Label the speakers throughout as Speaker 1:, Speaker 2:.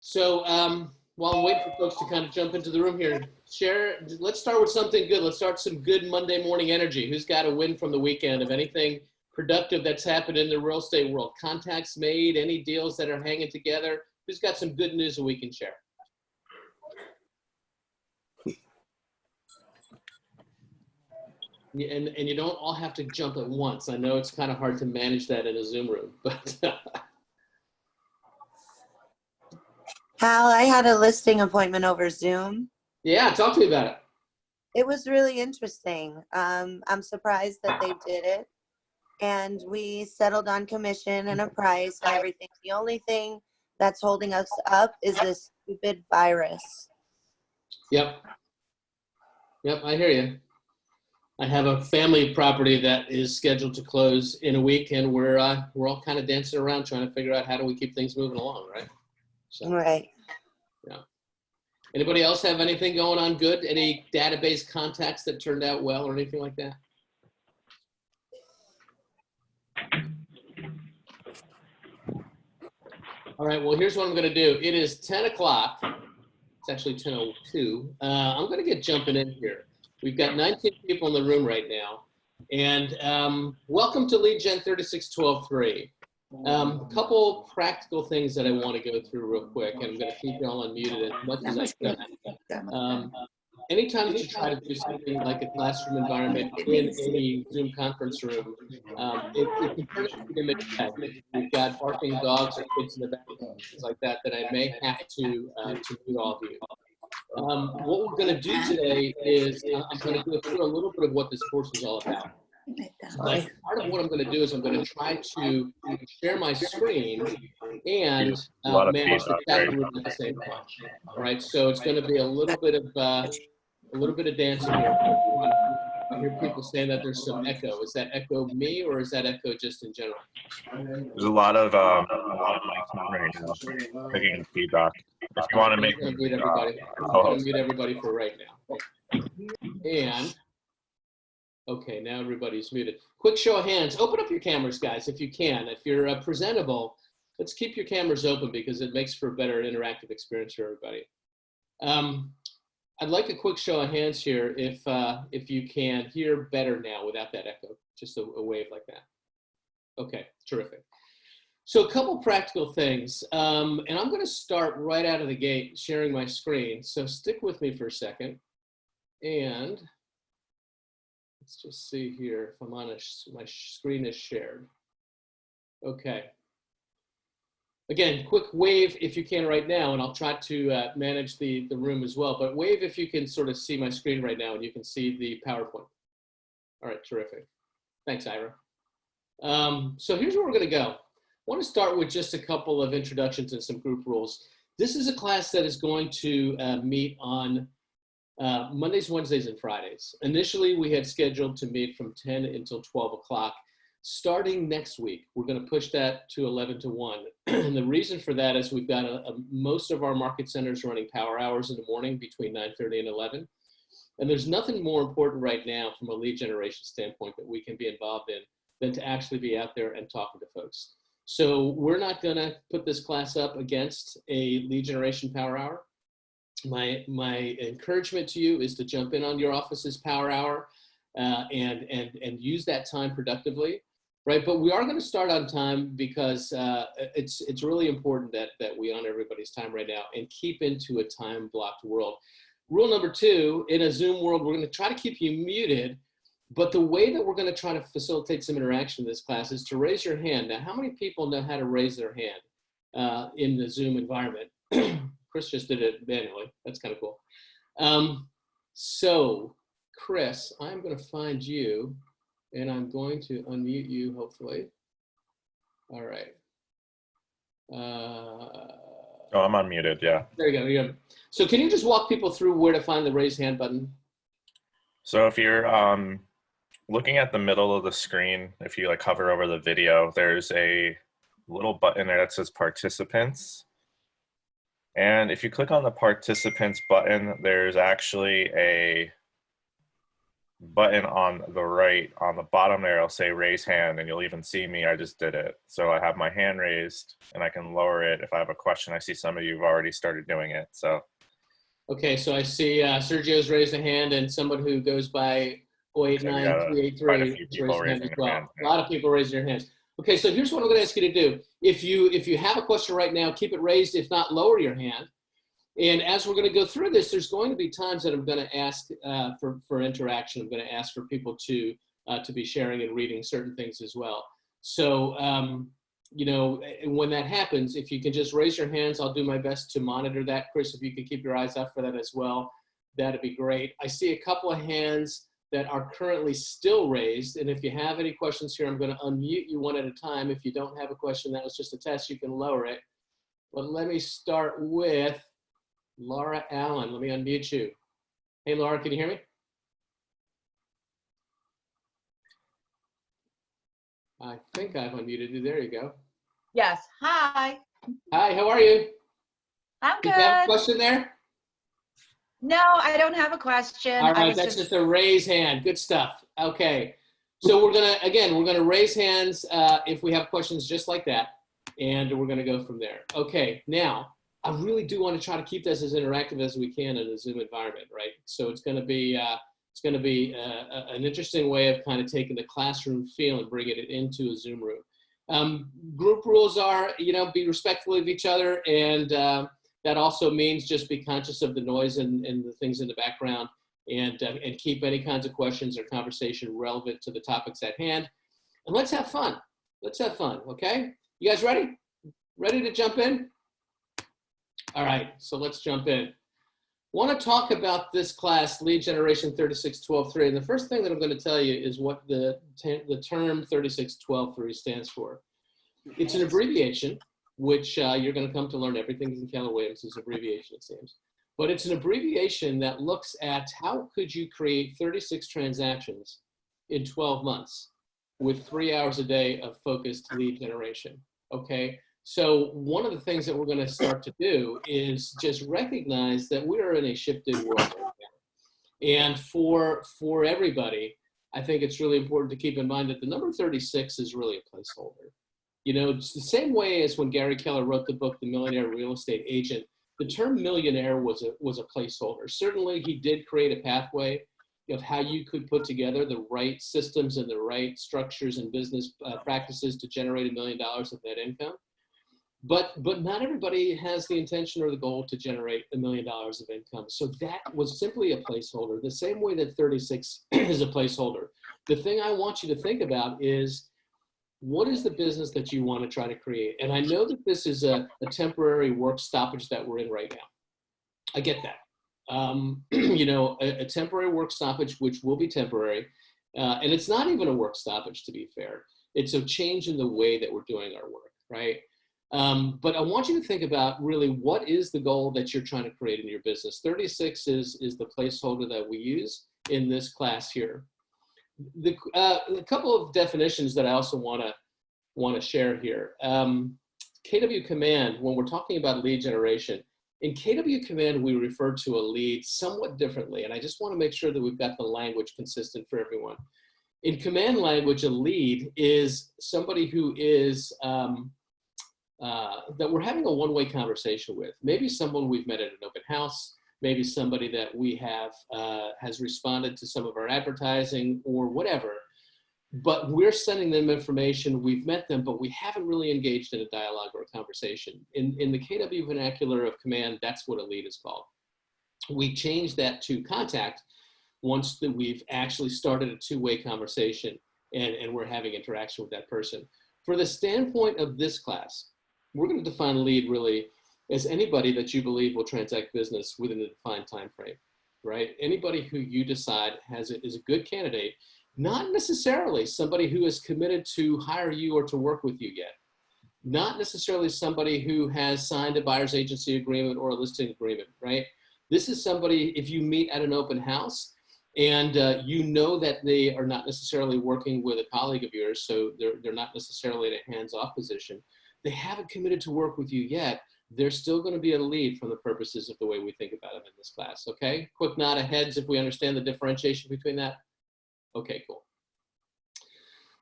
Speaker 1: So while I'm waiting for folks to kind of jump into the room here, let's start with something good. Let's start some good Monday morning energy. Who's got a win from the weekend of anything productive that's happened in the real estate world? Contacts made, any deals that are hanging together? Who's got some good news that we can share? And you don't all have to jump at once. I know it's kind of hard to manage that in a Zoom room, but
Speaker 2: Hal, I had a listing appointment over Zoom.
Speaker 1: yeah, talk to me about it.
Speaker 2: It was really interesting. I'm surprised that they did it. And we settled on commission and a price and everything. The only thing that's holding us up is this stupid virus.
Speaker 1: Yep, I hear you. I have a family property that is scheduled to close in a week, and we're all kind of dancing around trying to figure out how do we keep things moving along, right? So,
Speaker 2: right.
Speaker 1: Yeah. Anybody else have anything going on good? Any database contacts that turned out well or anything like that? All right, well, here's what I'm going to do. It is 10 o'clock. It's actually 10:02. I'm going to get jumping in here. We've got 19 people in the room right now. And welcome to Lead Gen 36123. A couple practical things that I want to go through real quick, and I'm going to keep you all unmuted as much as I can. Anytime that you try to do something like a classroom environment in a Zoom conference room, it can turn into an image tag. We've got barking dogs or kids in the background, things like that, that I may have to mute all of you. What we're going to do today is I'm going to go through a little bit of what this course is all about. But part of what I'm going to do is I'm going to try to share my screen and manage the chat room at the same time. All right, so it's going to be a little bit of dancing here. I hear people saying that there's some echo. Is that echo me, or is that echo just in general?
Speaker 3: There's a lot of mics on right now, making feedback. If you want to make
Speaker 1: mute everybody, I'm going to mute everybody for right now. And okay, now everybody's muted. Quick show of hands. Open up your cameras, guys, if you can. If you're presentable, let's keep your cameras open because it makes for a better interactive experience for everybody. I'd like a quick show of hands here if you can hear better now without that echo, just a wave like that. Okay, terrific. So a couple practical things, and I'm going to start right out of the gate sharing my screen. So stick with me for a second, and let's just see here if I'm on my screen is shared. Okay. Again, quick wave if you can right now, and I'll try to manage the room as well, but wave if you can sort of see my screen right now and you can see the PowerPoint. All right, terrific. Thanks, Ira. So here's where we're gonna go. I wanna start with just a couple of introductions and some group rules. This is a class that is going to meet on Mondays, Wednesdays, and Fridays. Initially, we had scheduled to meet from 10 until 12 o'clock. Starting next week, we're going to push that to 11 to 1. And the reason for that is we've got most of our market centers running power hours in the morning between 9:30 and 11. And there's nothing more important right now from a lead generation standpoint that we can be involved in than to actually be out there and talking to folks. So we're not going to put this class up against a lead generation power hour. My encouragement to you is to jump in on your office's power hour and use that time productively. Right, but we are going to start on time because it's really important that we honor everybody's time right now and keep into a time blocked world. Rule number 2, in a Zoom world, we're going to try to keep you muted, but the way that we're going to try to facilitate some interaction in this class is to raise your hand. Now, how many people know how to raise their hand in the Zoom environment? Chris just did it manually. That's kind of cool. So, Chris, I'm going to find you. And I'm going to unmute you, hopefully. All right.
Speaker 3: Oh, I'm unmuted, yeah.
Speaker 1: There you go, there you go. So can you just walk people through where to find the raise hand button?
Speaker 3: So if you're looking at the middle of the screen, if you like hover over the video, there's a little button there that says participants. And if you click on the participants button, there's actually a button on the right, on the bottom there, it'll say raise hand, and you'll even see me, I just did it. So I have my hand raised and I can lower it if I have a question. I see some of you have already started doing it. So.
Speaker 1: Okay, so I see Sergio's raised a hand, and someone who goes by
Speaker 3: So we got quite a
Speaker 1: 089383
Speaker 3: few
Speaker 1: has
Speaker 3: people
Speaker 1: raised a hand
Speaker 3: raising
Speaker 1: as
Speaker 3: their
Speaker 1: well.
Speaker 3: hands
Speaker 1: A
Speaker 3: now.
Speaker 1: lot of people raising their hands. Okay, so here's what I'm going to ask you to do. If you have a question right now, keep it raised. If not, lower your hand. And as we're going to go through this, there's going to be times that I'm going to ask for interaction. I'm going to ask for people to be sharing and reading certain things as well. So, you know, when that happens, if you can just raise your hands, I'll do my best to monitor that. Chris, if you could keep your eyes up for that as well, that'd be great. I see a couple of hands that are currently still raised. And if you have any questions here, I'm going to unmute you one at a time. If you don't have a question, that was just a test, you can lower it. But let me start with Laura Allen. Let me unmute you. Hey, Laura, can you hear me? I think I've unmuted you. There you go.
Speaker 4: Yes. Hi.
Speaker 1: Hi, how are you?
Speaker 4: I'm
Speaker 1: You have a
Speaker 4: good.
Speaker 1: question there?
Speaker 4: No, I don't have a question.
Speaker 1: All
Speaker 4: I
Speaker 1: right,
Speaker 4: was
Speaker 1: that's just a raise hand. Good stuff. Okay. So we're gonna raise hands if we have questions just like that, and we're gonna go from there. Okay, now I really do want to try to keep this as interactive as we can in a Zoom environment, right? So it's gonna be an interesting way of kind of taking the classroom feel and bringing it into a Zoom room. Group rules are, you know, be respectful of each other, and that also means just be conscious of the noise and the things in the background, and keep any kinds of questions or conversation relevant to the topics at hand. And let's have fun. Let's have fun, okay? You guys ready? Ready to jump in? All right, so let's jump in. Want to talk about this class, Lead Generation 36123. And the first thing that I'm going to tell you is what the term 36123 stands for. It's an abbreviation, which you're going to come to learn. Everything in Keller Williams is abbreviation, it seems. But it's an abbreviation that looks at how could you create 36 transactions in 12 months with 3 hours a day of focused lead generation, okay? So one of the things that we're going to start to do is just recognize that we are in a shifted world right now. And for everybody, I think it's really important to keep in mind that the number 36 is really a placeholder. You know, it's the same way as when Gary Keller wrote the book, The Millionaire Real Estate Agent. The term millionaire was a placeholder. Certainly, he did create a pathway of how you could put together the right systems and the right structures and business practices to generate $1 million of net income. But not everybody has the intention or the goal to generate $1 million of income. So that was simply a placeholder, the same way that 36 is a placeholder. The thing I want you to think about is, what is the business that you want to try to create? And I know that this is a temporary work stoppage that we're in right now. I get that. You know, a temporary work stoppage, which will be temporary. And it's not even a work stoppage, to be fair. It's a change in the way that we're doing our work, right? But I want you to think about really what is the goal that you're trying to create in your business. 36 is the placeholder that we use in this class here. A couple of definitions that I also want to share here. KW Command, when we're talking about lead generation, in KW Command, we refer to a lead somewhat differently. And I just want to make sure that we've got the language consistent for everyone. In command language, a lead is somebody who is, that we're having a one-way conversation with. Maybe someone we've met at an open house, maybe somebody that we have has responded to some of our advertising or whatever, but we're sending them information, we've met them, but we haven't really engaged in a dialogue or a conversation. In the KW vernacular of command, that's what a lead is called. We changed that to contact once that we've actually started a two-way conversation and we're having interaction with that person. For the standpoint of this class, we're going to define lead really as anybody that you believe will transact business within a defined time frame, right? Anybody who you decide is a good candidate, not necessarily somebody who is committed to hire you or to work with you yet. Not necessarily somebody who has signed a buyer's agency agreement or a listing agreement, right? This is somebody, if you meet at an open house and you know that they are not necessarily working with a colleague of yours, so they're not necessarily in a hands-off position, they haven't committed to work with you yet, they're still going to be a lead from the purposes of the way we think about them in this class, okay? Quick nod of heads if we understand the differentiation between that. Okay, cool.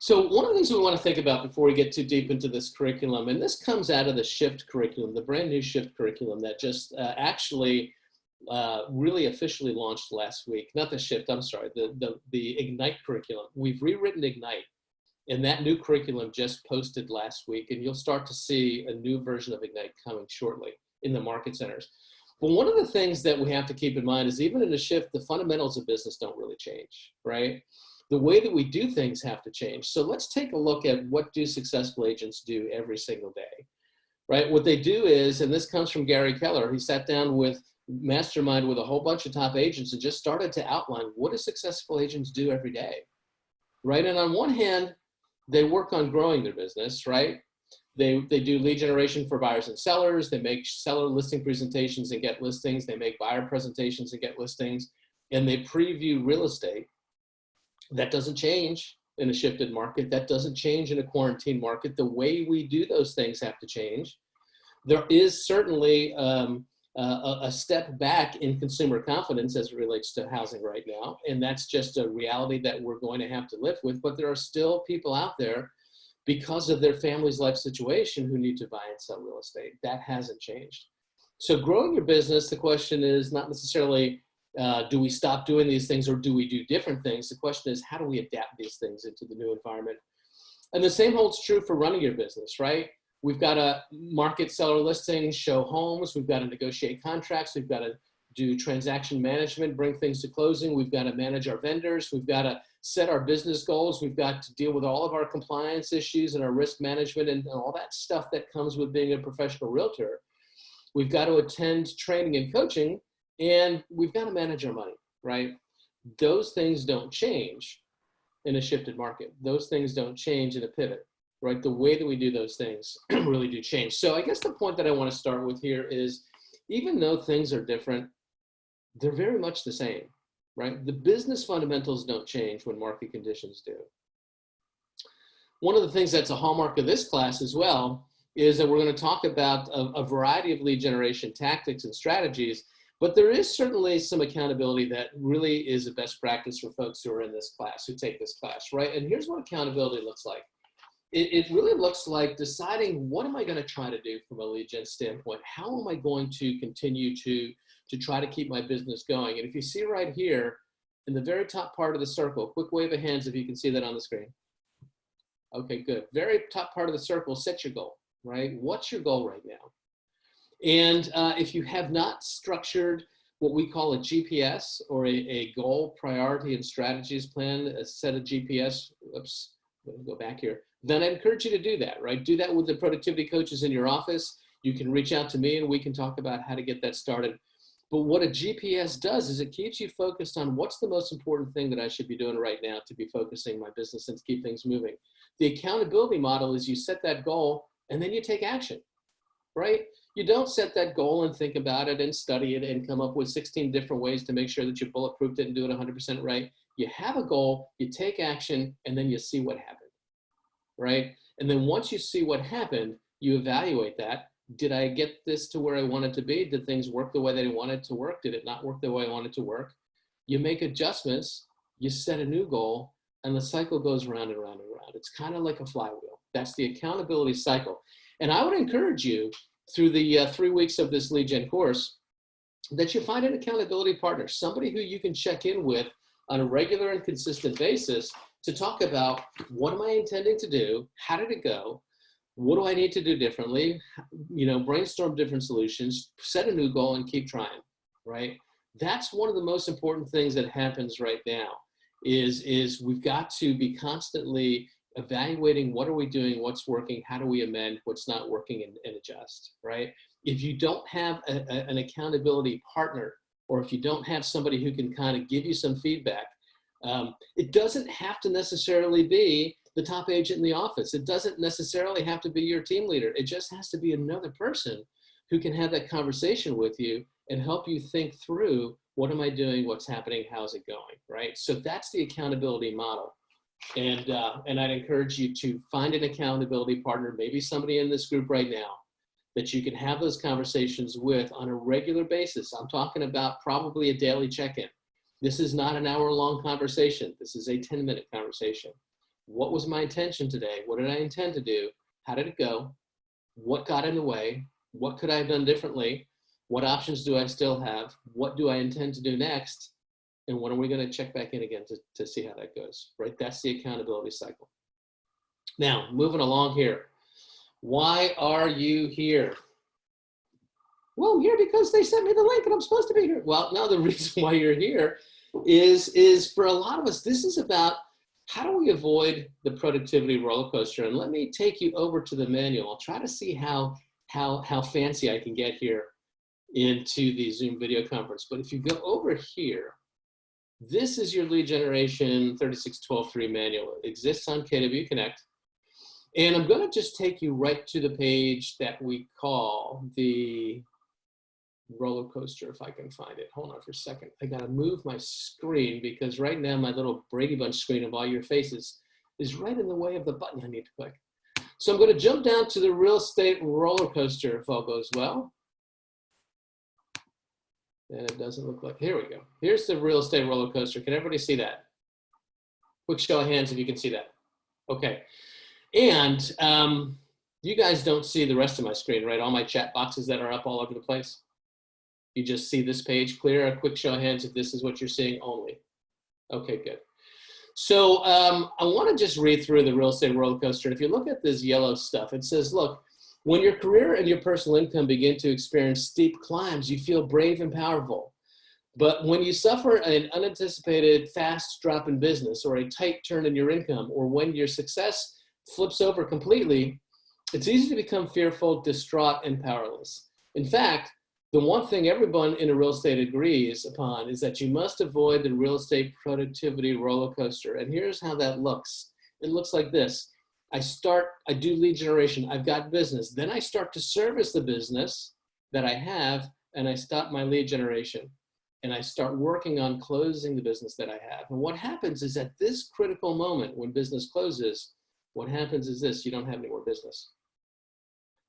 Speaker 1: So one of the things we want to think about before we get too deep into this curriculum, and this comes out of the Shift curriculum, the brand new Shift curriculum that just actually really officially launched last week. Not the Shift, I'm sorry, the Ignite curriculum. We've rewritten Ignite, and that new curriculum just posted last week, and you'll start to see a new version of Ignite coming shortly in the market centers. But one of the things that we have to keep in mind is even in the Shift, the fundamentals of business don't really change, right? The way that we do things have to change. So let's take a look at what do successful agents do every single day, right? What they do is, and this comes from Gary Keller, he sat down with mastermind with a whole bunch of top agents and just started to outline what do successful agents do every day, right? And on one hand, they work on growing their business, right? They do lead generation for buyers and sellers. They make seller listing presentations and get listings. They make buyer presentations and get listings. And they preview real estate. That doesn't change in a shifted market. That doesn't change in a quarantine market. The way we do those things have to change. There is certainly a step back in consumer confidence as it relates to housing right now. And that's just a reality that we're going to have to live with. But there are still people out there because of their family's life situation who need to buy and sell real estate. That hasn't changed. So growing your business, the question is not necessarily do we stop doing these things or do we do different things? The question is, how do we adapt these things into the new environment? And the same holds true for running your business, right? We've got to market seller listings, show homes. We've got to negotiate contracts. We've got to do transaction management, bring things to closing. We've got to manage our vendors. We've got to set our business goals. We've got to deal with all of our compliance issues and our risk management and all that stuff that comes with being a professional realtor. We've got to attend training and coaching, and we've got to manage our money, right? Those things don't change in a shifted market. Those things don't change in a pivot, right? The way that we do those things really do change. So I guess the point that I want to start with here is, even though things are different, they're very much the same, right? The business fundamentals don't change when market conditions do. One of the things that's a hallmark of this class as well is that we're going to talk about a variety of lead generation tactics and strategies, but there is certainly some accountability that really is a best practice for folks who are in this class, who take this class, right? And here's what accountability looks like. It really looks like deciding, what am I going to try to do from a lead gen standpoint? How am I going to continue to try to keep my business going? And if you see right here in the very top part of the circle, quick wave of hands if you can see that on the screen. Okay, good. Very top part of the circle, set your goal, right? What's your goal right now? And if you have not structured what we call a GPS or a goal, priority, and strategies plan, a set of GPS, oops, let me go back here, then I encourage you to do that, right? Do that with the productivity coaches in your office. You can reach out to me and we can talk about how to get that started. But what a GPS does is it keeps you focused on what's the most important thing that I should be doing right now to be focusing my business and to keep things moving. The accountability model is you set that goal and then you take action, right? You don't set that goal and think about it and study it and come up with 16 different ways to make sure that you bulletproofed it and do it 100% right. You have a goal, you take action, and then you see what happened, right? And then once you see what happened, you evaluate that. Did I get this to where I wanted to be? Did things work the way that I wanted to work? Did it not work the way I wanted to work? You make adjustments, you set a new goal, and the cycle goes round and round and round. It's kind of like a flywheel. That's the accountability cycle. And I would encourage you through the 3 weeks of this lead gen course that you find an accountability partner, somebody who you can check in with on a regular and consistent basis to talk about, what am I intending to do? How did it go? What do I need to do differently? You know, brainstorm different solutions, set a new goal, and keep trying, right? That's one of the most important things that happens right now is we've got to be constantly evaluating, what are we doing, what's working, how do we amend, what's not working, and adjust, right? If you don't have an accountability partner, or if you don't have somebody who can kind of give you some feedback, it doesn't have to necessarily be the top agent in the office. It doesn't necessarily have to be your team leader. It just has to be another person who can have that conversation with you and help you think through, what am I doing, what's happening, how's it going, right? So that's the accountability model. And I'd encourage you to find an accountability partner, maybe somebody in this group right now, that you can have those conversations with on a regular basis. I'm talking about probably a daily check-in. This is not an hour-long conversation. This is a 10-minute conversation. What was my intention today? What did I intend to do? How did it go? What got in the way? What could I have done differently? What options do I still have? What do I intend to do next? And when are we going to check back in again to see how that goes, right? That's the accountability cycle. Now, moving along here. Why are you here? Well, I'm here because they sent me the link and I'm supposed to be here. Well, no, the reason why you're here is for a lot of us, this is about how do we avoid the productivity roller coaster? And let me take you over to the manual. I'll try to see how fancy I can get here into the Zoom video conference. But if you go over here, this is your lead generation 3612.3 manual. It exists on KW Connect. And I'm going to just take you right to the page that we call the roller coaster, if I can find it. Hold on for a second. I got to move my screen because right now my little Brady Bunch screen of all your faces is right in the way of the button I need to click. So I'm going to jump down to the real estate roller coaster if all goes well. And it doesn't look like, here we go. Here's the real estate roller coaster. Can everybody see that? Quick show of hands if you can see that. Okay. And you guys don't see the rest of my screen, right? All my chat boxes that are up all over the place. You just see this page clear. A quick show of hands if this is what you're seeing only. Okay, good. So I want to just read through the real estate roller coaster. If you look at this yellow stuff, it says, look, when your career and your personal income begin to experience steep climbs, you feel brave and powerful. But when you suffer an unanticipated fast drop in business or a tight turn in your income, or when your success flips over completely, it's easy to become fearful, distraught, and powerless. In fact, the one thing everyone in real estate agrees upon is that you must avoid the real estate productivity roller coaster. And here's how that looks. It looks like this. I do lead generation. I've got business. Then I start to service the business that I have, and I stop my lead generation. And I start working on closing the business that I have. And what happens is at this critical moment when business closes, what happens is this: you don't have any more business.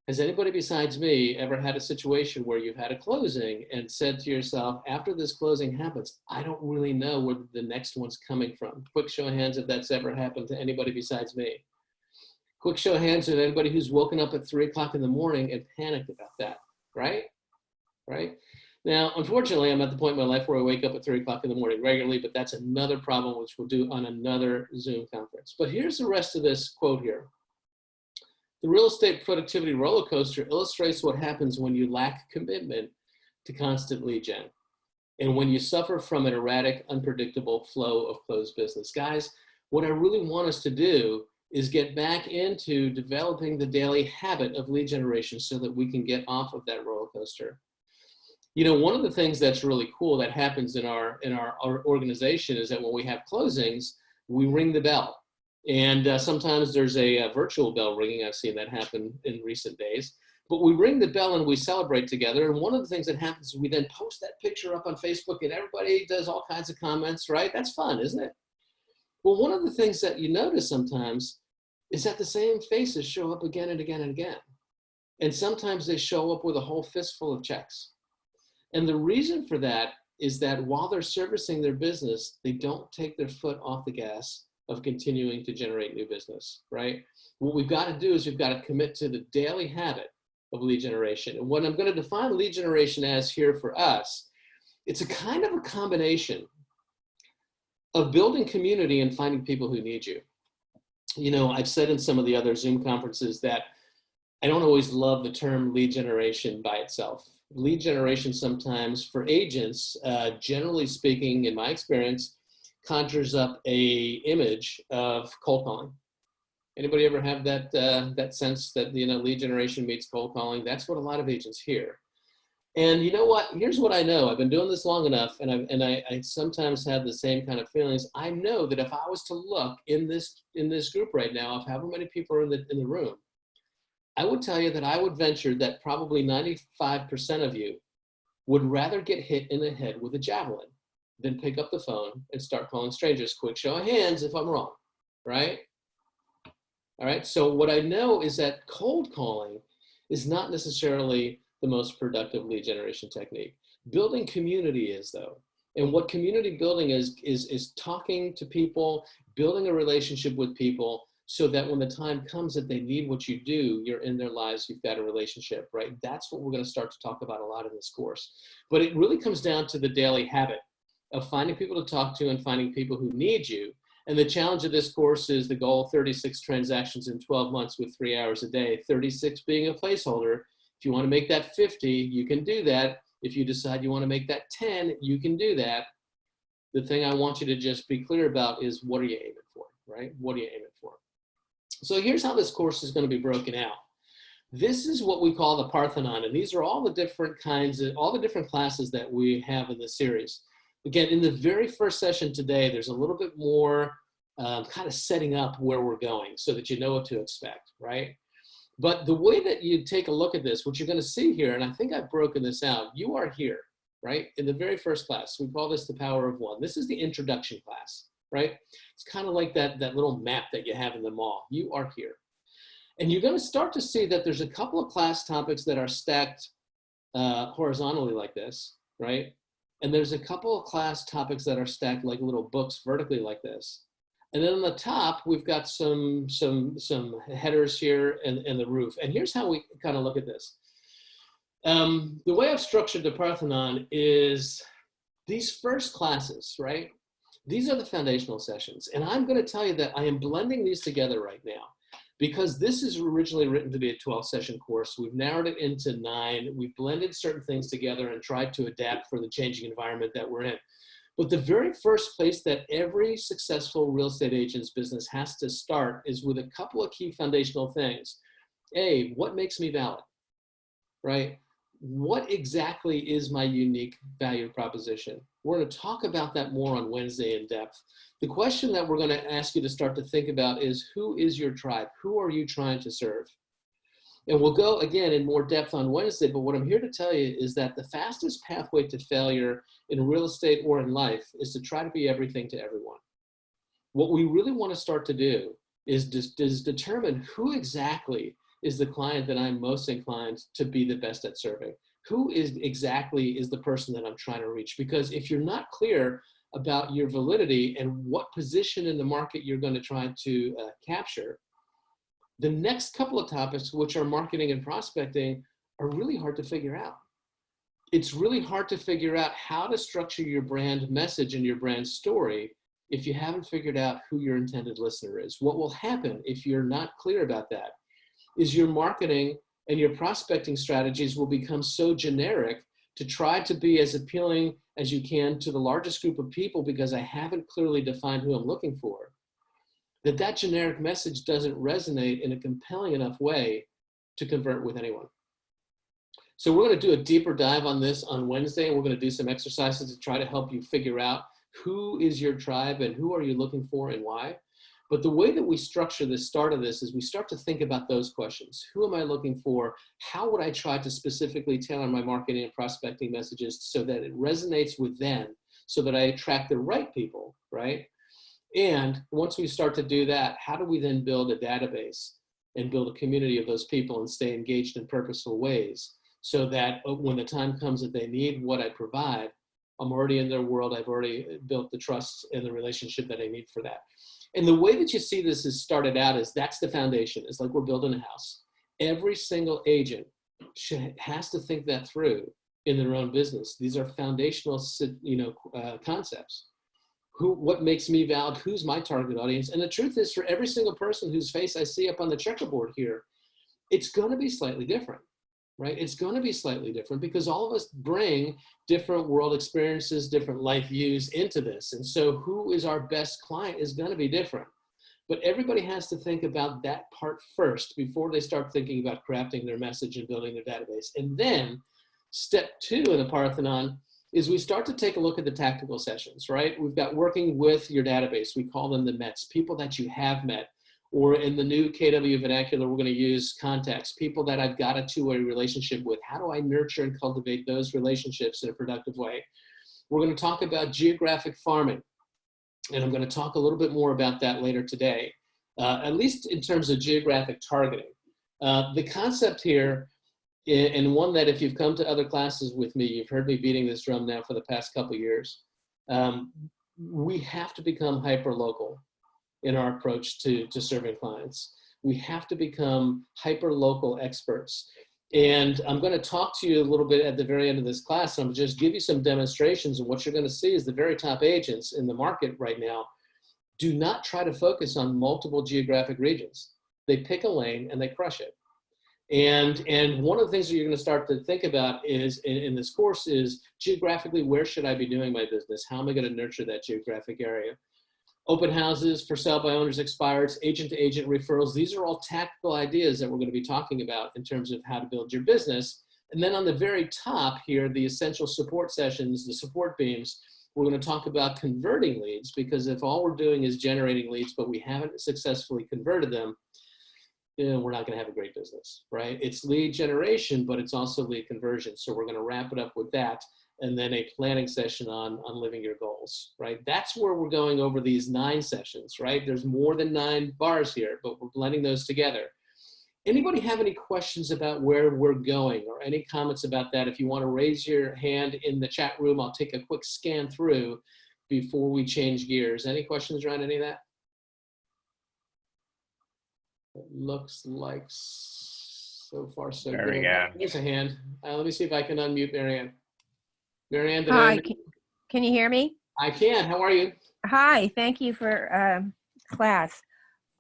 Speaker 1: Has anybody besides me ever had a situation where you've had a closing and said to yourself, after this closing happens, I don't really know where the next one's coming from? Quick show of hands if that's ever happened to anybody besides me. Quick show of hands of anybody who's woken up at 3 o'clock in the morning and panicked about that, right? Right? Now, unfortunately, I'm at the point in my life where I wake up at 3 o'clock in the morning regularly, but that's another problem which we'll do on another Zoom conference. But here's the rest of this quote here. The real estate productivity roller coaster illustrates what happens when you lack commitment to constant lead gen, and when you suffer from an erratic, unpredictable flow of closed business. Guys, what I really want us to do is get back into developing the daily habit of lead generation so that we can get off of that roller coaster. You know, one of the things that's really cool that happens in our organization is that when we have closings, we ring the bell. And sometimes there's a virtual bell ringing. I've seen that happen in recent days. But we ring the bell and we celebrate together. And one of the things that happens is we then post that picture up on Facebook and everybody does all kinds of comments, right? That's fun, isn't it? Well, one of the things that you notice sometimes is that the same faces show up again and again and again. And sometimes they show up with a whole fistful of checks. And the reason for that is that while they're servicing their business, they don't take their foot off the gas of continuing to generate new business, right? What we've got to do is we've got to commit to the daily habit of lead generation. And what I'm going to define lead generation as here for us, it's a kind of a combination of building community and finding people who need you. You know, I've said in some of the other Zoom conferences that I don't always love the term lead generation by itself. Lead generation sometimes for agents, generally speaking, in my experience, conjures up a image of cold calling. Anybody ever have that that sense that, you know, lead generation meets cold calling? That's what a lot of agents hear. And you know what? Here's what I know. I've been doing this long enough, and I sometimes have the same kind of feelings. I know that if I was to look in this group right now, of however many people are in the room, I would tell you that I would venture that probably 95% of you would rather get hit in the head with a javelin than pick up the phone and start calling strangers. Quick show of hands if I'm wrong, right? All right, so what I know is that cold calling is not necessarily the most productive lead generation technique. Building community is, though. And what community building is talking to people, building a relationship with people, so that when the time comes that they need what you do, you're in their lives, you've got a relationship, right? That's what we're going to start to talk about a lot in this course. But it really comes down to the daily habit of finding people to talk to and finding people who need you. And the challenge of this course is the goal: 36 transactions in 12 months with 3 hours a day, 36 being a placeholder. If you want to make that 50, you can do that. If you decide you want to make that 10, you can do that. The thing I want you to just be clear about is, what are you aiming for, right? What are you aiming for? So here's how this course is going to be broken out. This is what we call the Parthenon, and these are all the different kinds of, all the different classes that we have in this series. Again, in the very first session today, there's a little bit more kind of setting up where we're going so that you know what to expect, right? But the way that you take a look at this, what you're going to see here, and I think I've broken this out, you are here, right? In the very first class, we call this the Power of One. This is the introduction class, right? It's kind of like that little map that you have in the mall. You are here. And you're going to start to see that there's a couple of class topics that are stacked horizontally like this, right? And there's a couple of class topics that are stacked like little books vertically like this. And then on the top, we've got some headers here and the roof. And here's how we kind of look at this. The way I've structured the Parthenon is these first classes, right? These are the foundational sessions. And I'm going to tell you that I am blending these together right now, because this is originally written to be a 12-session course. We've narrowed it into 9. We've blended certain things together and tried to adapt for the changing environment that we're in. But the very first place that every successful real estate agent's business has to start is with a couple of key foundational things. A, what makes me valid, right? What exactly is my unique value proposition? We're going to talk about that more on Wednesday in depth. The question that we're going to ask you to start to think about is, who is your tribe? Who are you trying to serve? And we'll go again in more depth on Wednesday, but what I'm here to tell you is that the fastest pathway to failure in real estate or in life is to try to be everything to everyone. What we really want to start to do is determine who exactly is the client that I'm most inclined to be the best at serving. Who is the person that I'm trying to reach? Because if you're not clear about your validity and what position in the market you're going to try to capture, the next couple of topics, which are marketing and prospecting, are really hard to figure out. It's really hard to figure out how to structure your brand message and your brand story if you haven't figured out who your intended listener is. What will happen if you're not clear about that is your marketing and your prospecting strategies will become so generic to try to be as appealing as you can to the largest group of people, because I haven't clearly defined who I'm looking for, that generic message doesn't resonate in a compelling enough way to convert with anyone. So we're going to do a deeper dive on this on Wednesday, and we're going to do some exercises to try to help you figure out who is your tribe and who are you looking for and why. But the way that we structure the start of this is we start to think about those questions. Who am I looking for? How would I try to specifically tailor my marketing and prospecting messages so that it resonates with them, so that I attract the right people, right? And once we start to do that, how do we then build a database and build a community of those people and stay engaged in purposeful ways, so that when the time comes that they need what I provide, I'm already in their world. I've already built the trust and the relationship that I need for that. And the way that you see this is started out is that's the foundation. It's like we're building a house. Every single agent has to think that through in their own business. These are foundational, concepts. What makes me valid? Who's my target audience? And the truth is, for every single person whose face I see up on the checkerboard here, it's going to be slightly different, right? It's going to be slightly different because all of us bring different world experiences, different life views into this. And so who is our best client is going to be different. But everybody has to think about that part first before they start thinking about crafting their message and building their database. And then step 2 in the Parthenon is we start to take a look at the tactical sessions, right? We've got working with your database. We call them the METs, people that you have met. Or in the new KW vernacular, we're going to use contacts, people that I've got a two-way relationship with. How do I nurture and cultivate those relationships in a productive way? We're going to talk about geographic farming. And I'm going to talk a little bit more about that later today, at least in terms of geographic targeting. The concept here, and one that if you've come to other classes with me, you've heard me beating this drum now for the past couple of years. We have to become hyper-local in our approach to serving clients. We have to become hyper-local experts. And I'm going to talk to you a little bit at the very end of this class. I'm going to just give you some demonstrations, and what you're going to see is the very top agents in the market right now do not try to focus on multiple geographic regions. They pick a lane and they crush it. And one of the things that you're going to start to think about is in this course is geographically, where should I be doing my business? How am I going to nurture that geographic area? Open houses, for sale by owners, expireds, agent-to-agent referrals. These are all tactical ideas that we're going to be talking about in terms of how to build your business. And then on the very top here, the essential support sessions, the support beams, we're going to talk about converting leads, because if all we're doing is generating leads, but we haven't successfully converted them, we're not going to have a great business, right? It's lead generation, but it's also lead conversion. So we're going to wrap it up with that. And then a planning session on living your goals, right? That's where we're going over these 9 sessions, right? There's more than 9 bars here, but we're blending those together. Anybody have any questions about where we're going or any comments about that? If you want to raise your hand in the chat room, I'll take a quick scan through before we change gears. Any questions around any of that? It looks like so far so good.
Speaker 3: Marianne.
Speaker 1: There's a hand. Let me see if I can unmute Marianne. Marianne,
Speaker 5: Hi, can you hear me?
Speaker 1: I can. How are you?
Speaker 5: Hi, thank you for class.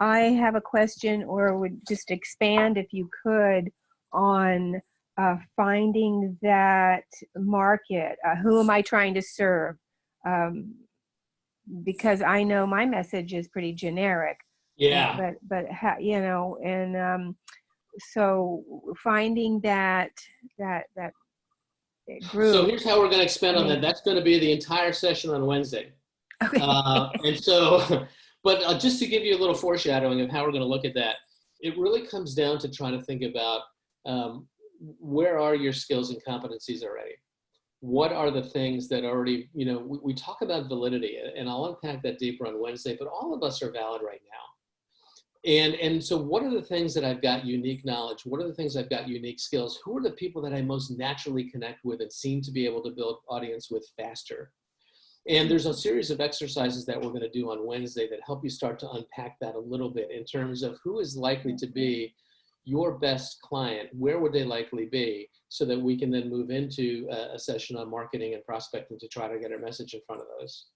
Speaker 5: I have a question, or would just expand if you could on finding that market. Who am I trying to serve? Because I know my message is pretty generic.
Speaker 1: Yeah.
Speaker 5: But you know, and so finding that group.
Speaker 1: So here's how we're going to expand on that. That's going to be the entire session on Wednesday.
Speaker 5: Okay.
Speaker 1: And so, but just to give you a little foreshadowing of how we're going to look at that, it really comes down to trying to think about where are your skills and competencies already? What are the things that already, you know, we talk about validity, and I'll unpack that deeper on Wednesday, but all of us are valid right now. And so what are the things that I've got unique knowledge? What are the things I've got unique skills? Who are the people that I most naturally connect with and seem to be able to build audience with faster? And there's a series of exercises that we're going to do on Wednesday that help you start to unpack that a little bit in terms of who is likely to be your best client, where would they likely be, so that we can then move into a session on marketing and prospecting to try to get our message in front of those.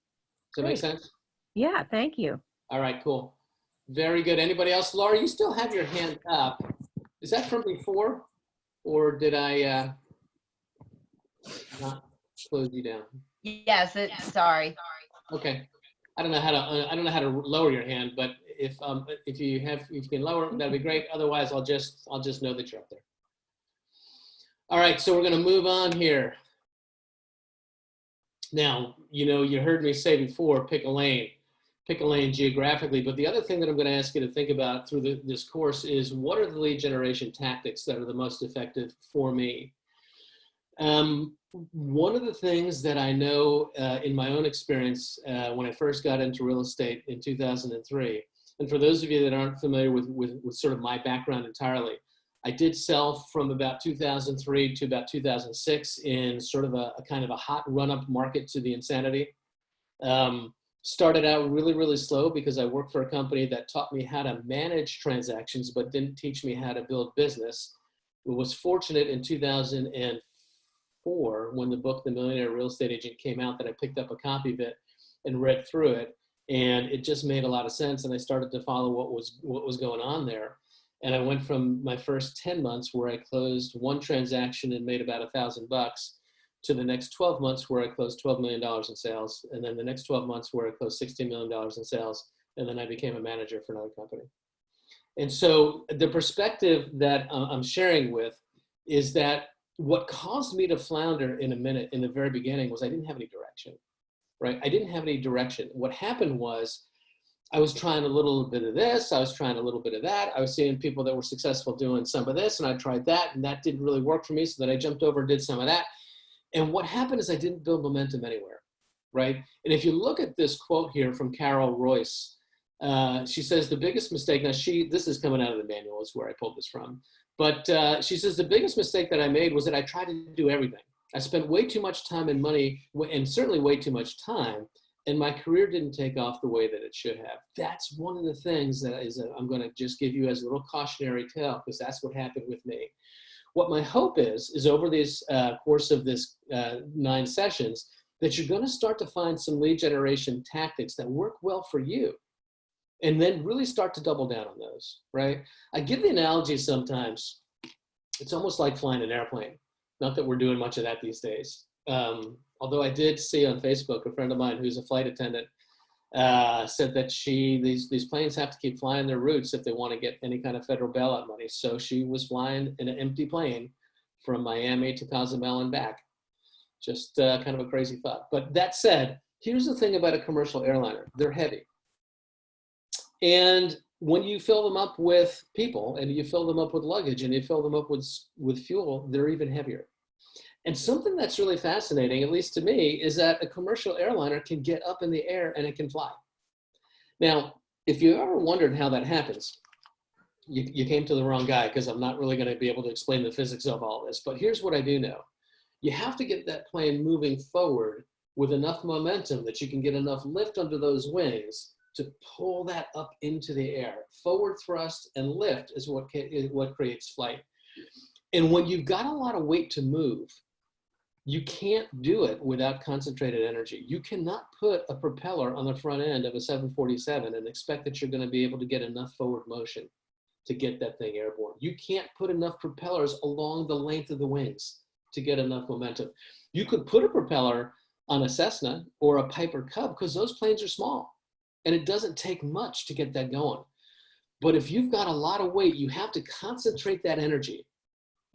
Speaker 1: Does that make sense?
Speaker 5: Yeah, thank you.
Speaker 1: All right, cool. Very good. Anybody else? Laura, you still have your hand up. Is that from before, or did I not close you down?
Speaker 4: Yes, sorry.
Speaker 1: Okay. I don't know how to lower your hand, but if you can lower, that'd be great. Otherwise, I'll just know that you're up there. All right, so we're going to move on here. Now, you know, you heard me say before, pick a lane geographically, but the other thing that I'm going to ask you to think about through this course is, what are the lead generation tactics that are the most effective for me? One of the things that I know in my own experience when I first got into real estate in 2003, and for those of you that aren't familiar with sort of my background entirely, I did sell from about 2003 to about 2006 in sort of a kind of a hot run-up market to the insanity. Started out really, really slow because I worked for a company that taught me how to manage transactions, but didn't teach me how to build business. I was fortunate in 2004 when the book, The Millionaire Real Estate Agent, came out, that I picked up a copy of it and read through it. And it just made a lot of sense. And I started to follow what was going on there. And I went from my first 10 months where I closed one transaction and made about $1,000 to the next 12 months where I closed $12 million in sales. And then the next 12 months where I closed $16 million in sales. And then I became a manager for another company. And so the perspective that I'm sharing with is that what caused me to flounder in the very beginning was I didn't have any direction, right? I didn't have any direction. What happened was I was trying a little bit of this. I was trying a little bit of that. I was seeing people that were successful doing some of this, and I tried that, and that didn't really work for me. So then I jumped over and did some of that. And what happened is I didn't build momentum anywhere, right? And if you look at this quote here from Carol Royce, she says the biggest mistake, now this is coming out of the manual is where I pulled this from, but she says the biggest mistake that I made was that I tried to do everything. I spent way too much time and money, and certainly way too much time, and my career didn't take off the way that it should have. That's one of the things that I'm going to just give you as a little cautionary tale, because that's what happened with me. What my hope is over this course of this 9 sessions, that you're going to start to find some lead generation tactics that work well for you, and then really start to double down on those, right? I give the analogy sometimes, it's almost like flying an airplane. Not that we're doing much of that these days. Although I did see on Facebook, a friend of mine who's a flight attendant said that these planes have to keep flying their routes if they want to get any kind of federal bailout money. So she was flying in an empty plane from Miami to Cozumel and back. Just kind of a crazy thought. But that said, here's the thing about a commercial airliner. They're heavy. And when you fill them up with people, and you fill them up with luggage, and you fill them up with fuel, they're even heavier. And something that's really fascinating, at least to me, is that a commercial airliner can get up in the air and it can fly. Now, if you ever wondered how that happens, you came to the wrong guy, because I'm not really going to be able to explain the physics of all this. But here's what I do know. You have to get that plane moving forward with enough momentum that you can get enough lift under those wings to pull that up into the air. Forward thrust and lift is what creates flight. And when you've got a lot of weight to move, you can't do it without concentrated energy. You cannot put a propeller on the front end of a 747 and expect that you're going to be able to get enough forward motion to get that thing airborne. You can't put enough propellers along the length of the wings to get enough momentum. You could put a propeller on a Cessna or a Piper Cub, because those planes are small and it doesn't take much to get that going. But if you've got a lot of weight, you have to concentrate that energy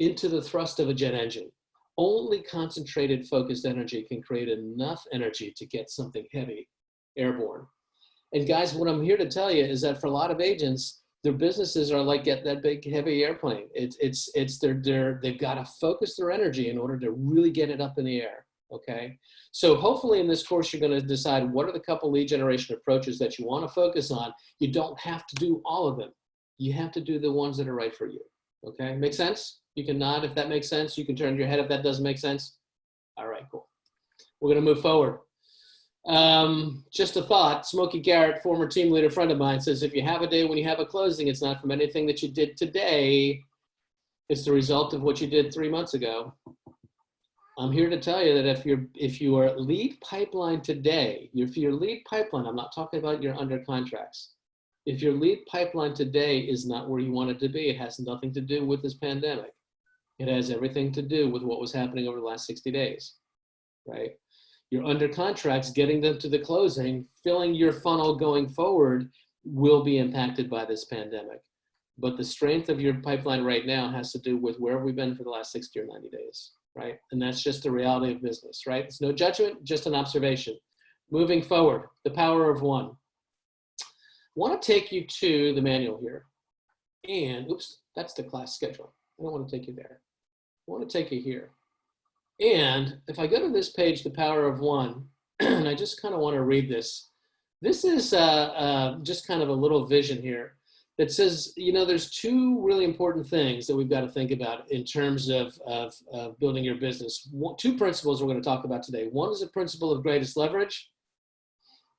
Speaker 1: into the thrust of a jet engine. Only concentrated, focused energy can create enough energy to get something heavy airborne. And guys, what I'm here to tell you is that for a lot of agents, their businesses are like get that big heavy airplane. They've got to focus their energy in order to really get it up in the air. Okay, so hopefully in this course you're going to decide what are the couple lead generation approaches that you want to focus on. You don't have to do all of them. You have to do the ones that are right for you. Okay, make sense? You can nod if that makes sense. You can turn your head if that doesn't make sense. All right, cool. We're going to move forward. Just a thought. Smokey Garrett, former team leader friend of mine, says if you have a day when you have a closing, it's not from anything that you did today. It's the result of what you did 3 months ago. I'm here to tell you that if you are lead pipeline today, if your lead pipeline, I'm not talking about your under contracts. If your lead pipeline today is not where you want it to be, it has nothing to do with this pandemic. It has everything to do with what was happening over the last 60 days, right? Your under contracts, getting them to the closing, filling your funnel going forward will be impacted by this pandemic. But the strength of your pipeline right now has to do with where have we been for the last 60 or 90 days, right? And that's just the reality of business, right? It's no judgment, just an observation. Moving forward, the power of one. I want to take you to the manual here. And, oops, that's the class schedule. I don't want to take you there. I want to take you here. And if I go to this page, The Power of One, and I just kind of want to read this. This is just kind of a little vision here that says, you know, there's 2 really important things that we've got to think about in terms of building your business. 2 principles we're going to talk about today. One is the principle of greatest leverage.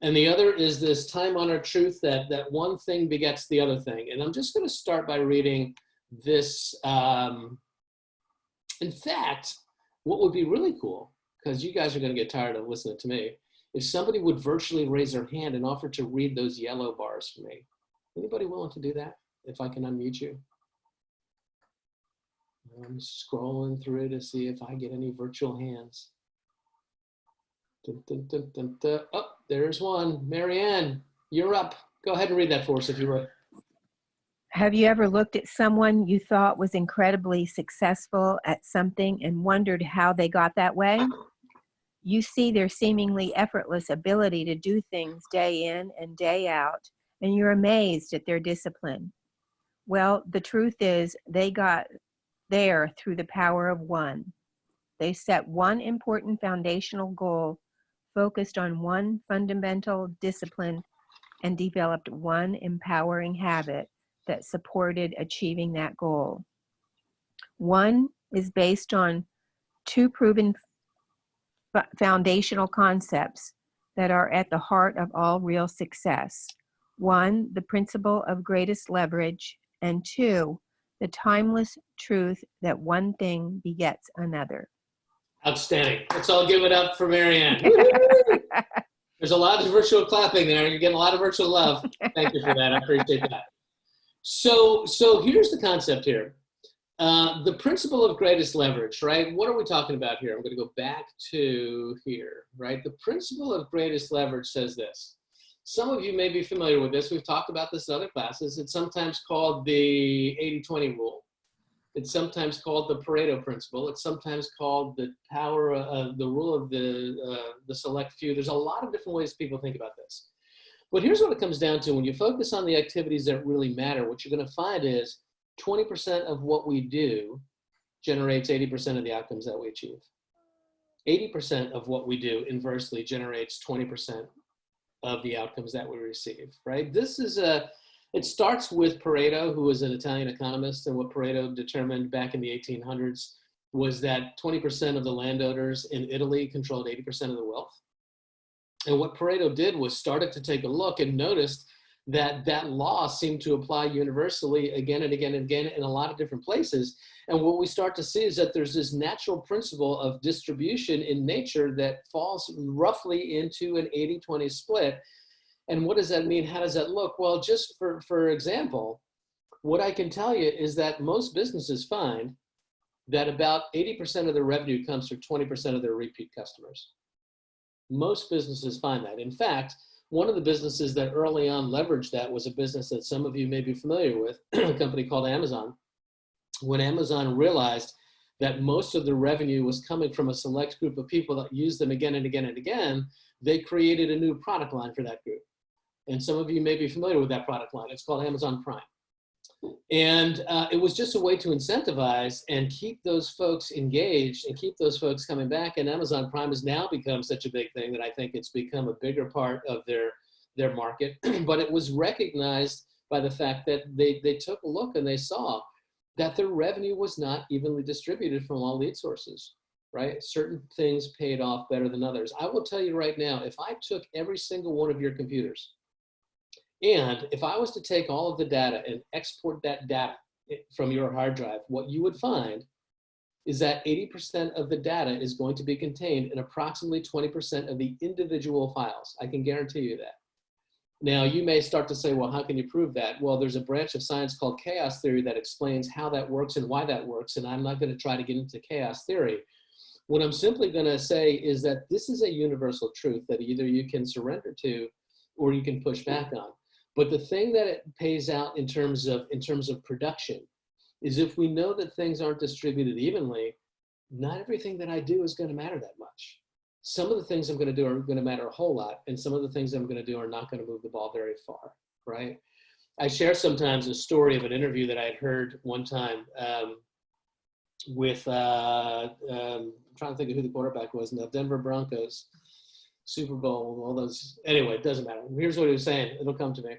Speaker 1: And the other is this time-honored truth that one thing begets the other thing. And I'm just going to start by reading this. In fact, what would be really cool, because you guys are going to get tired of listening to me, if somebody would virtually raise their hand and offer to read those yellow bars for me. Anybody willing to do that? If I can unmute you. I'm scrolling through to see if I get any virtual hands. Dun, dun, dun, dun, dun. Oh, there's one. Marianne, you're up. Go ahead and read that for us if you would.
Speaker 5: Have you ever looked at someone you thought was incredibly successful at something and wondered how they got that way? You see their seemingly effortless ability to do things day in and day out, and you're amazed at their discipline. Well, the truth is they got there through the power of one. They set one important foundational goal, focused on one fundamental discipline, and developed one empowering habit that supported achieving that goal. One is based on 2 proven foundational concepts that are at the heart of all real success. 1, the principle of greatest leverage, and 2, the timeless truth that one thing begets another.
Speaker 1: Outstanding. Let's all give it up for Marianne. There's a lot of virtual clapping there. You're getting a lot of virtual love. Thank you for that. I appreciate that. So here's the concept here. The principle of greatest leverage, right? What are we talking about here? I'm going to go back to here, right? The principle of greatest leverage says this. Some of you may be familiar with this. We've talked about this in other classes. It's sometimes called the 80-20 rule. It's sometimes called the Pareto principle. It's sometimes called the power, the rule of the select few. There's a lot of different ways people think about this. But here's what it comes down to. When you focus on the activities that really matter, what you're going to find is 20% of what we do generates 80% of the outcomes that we achieve. 80% of what we do inversely generates 20% of the outcomes that we receive, right? This is it starts with Pareto, who was an Italian economist, and what Pareto determined back in the 1800s was that 20% of the landowners in Italy controlled 80% of the wealth. And what Pareto did was started to take a look and noticed that that law seemed to apply universally again and again and again in a lot of different places. And what we start to see is that there's this natural principle of distribution in nature that falls roughly into an 80-20 split. And what does that mean? How does that look? Well, just for example, what I can tell you is that most businesses find that about 80% of their revenue comes from 20% of their repeat customers. Most businesses find that. In fact, one of the businesses that early on leveraged that was a business that some of you may be familiar with, a company called Amazon. When Amazon realized that most of the revenue was coming from a select group of people that used them again and again and again, they created a new product line for that group. And some of you may be familiar with that product line. It's called Amazon Prime. And it was just a way to incentivize and keep those folks engaged and keep those folks coming back. And Amazon Prime has now become such a big thing that I think it's become a bigger part of their market. But it was recognized by the fact that they took a look and they saw that their revenue was not evenly distributed from all lead sources, right? Certain things paid off better than others. I will tell you right now, if I took every single one of your computers, and if I was to take all of the data and export that data from your hard drive, what you would find is that 80% of the data is going to be contained in approximately 20% of the individual files. I can guarantee you that. Now, you may start to say, well, how can you prove that? Well, there's a branch of science called chaos theory that explains how that works and why that works, and I'm not going to try to get into chaos theory. What I'm simply going to say is that this is a universal truth that either you can surrender to or you can push back on. But the thing that it pays out in terms of production is if we know that things aren't distributed evenly, not everything that I do is going to matter that much. Some of the things I'm going to do are going to matter a whole lot, and some of the things I'm going to do are not going to move the ball very far, right? I share sometimes a story of an interview that I had heard one time with, I'm trying to think of who the quarterback was now, Denver Broncos. Super Bowl, all those. Anyway, it doesn't matter. Here's what he was saying. It'll come to me.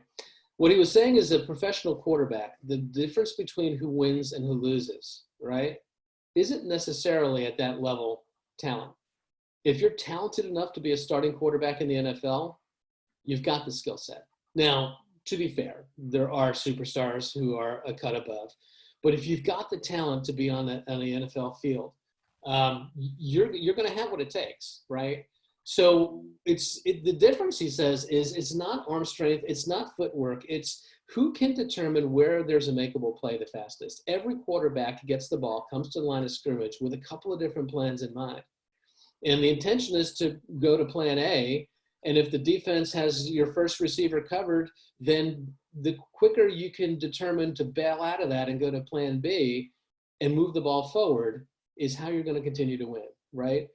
Speaker 1: What he was saying is a professional quarterback, the difference between who wins and who loses, right, isn't necessarily at that level talent. If you're talented enough to be a starting quarterback in the NFL, you've got the skill set. Now, to be fair, there are superstars who are a cut above. But if you've got the talent to be on the NFL field, you're going to have what it takes, right? So the difference, he says, is it's not arm strength, it's not footwork, it's who can determine where there's a makeable play the fastest. Every quarterback gets the ball, comes to the line of scrimmage with a couple of different plans in mind. And the intention is to go to plan A, and if the defense has your first receiver covered, then the quicker you can determine to bail out of that and go to plan B and move the ball forward is how you're going to continue to win, right?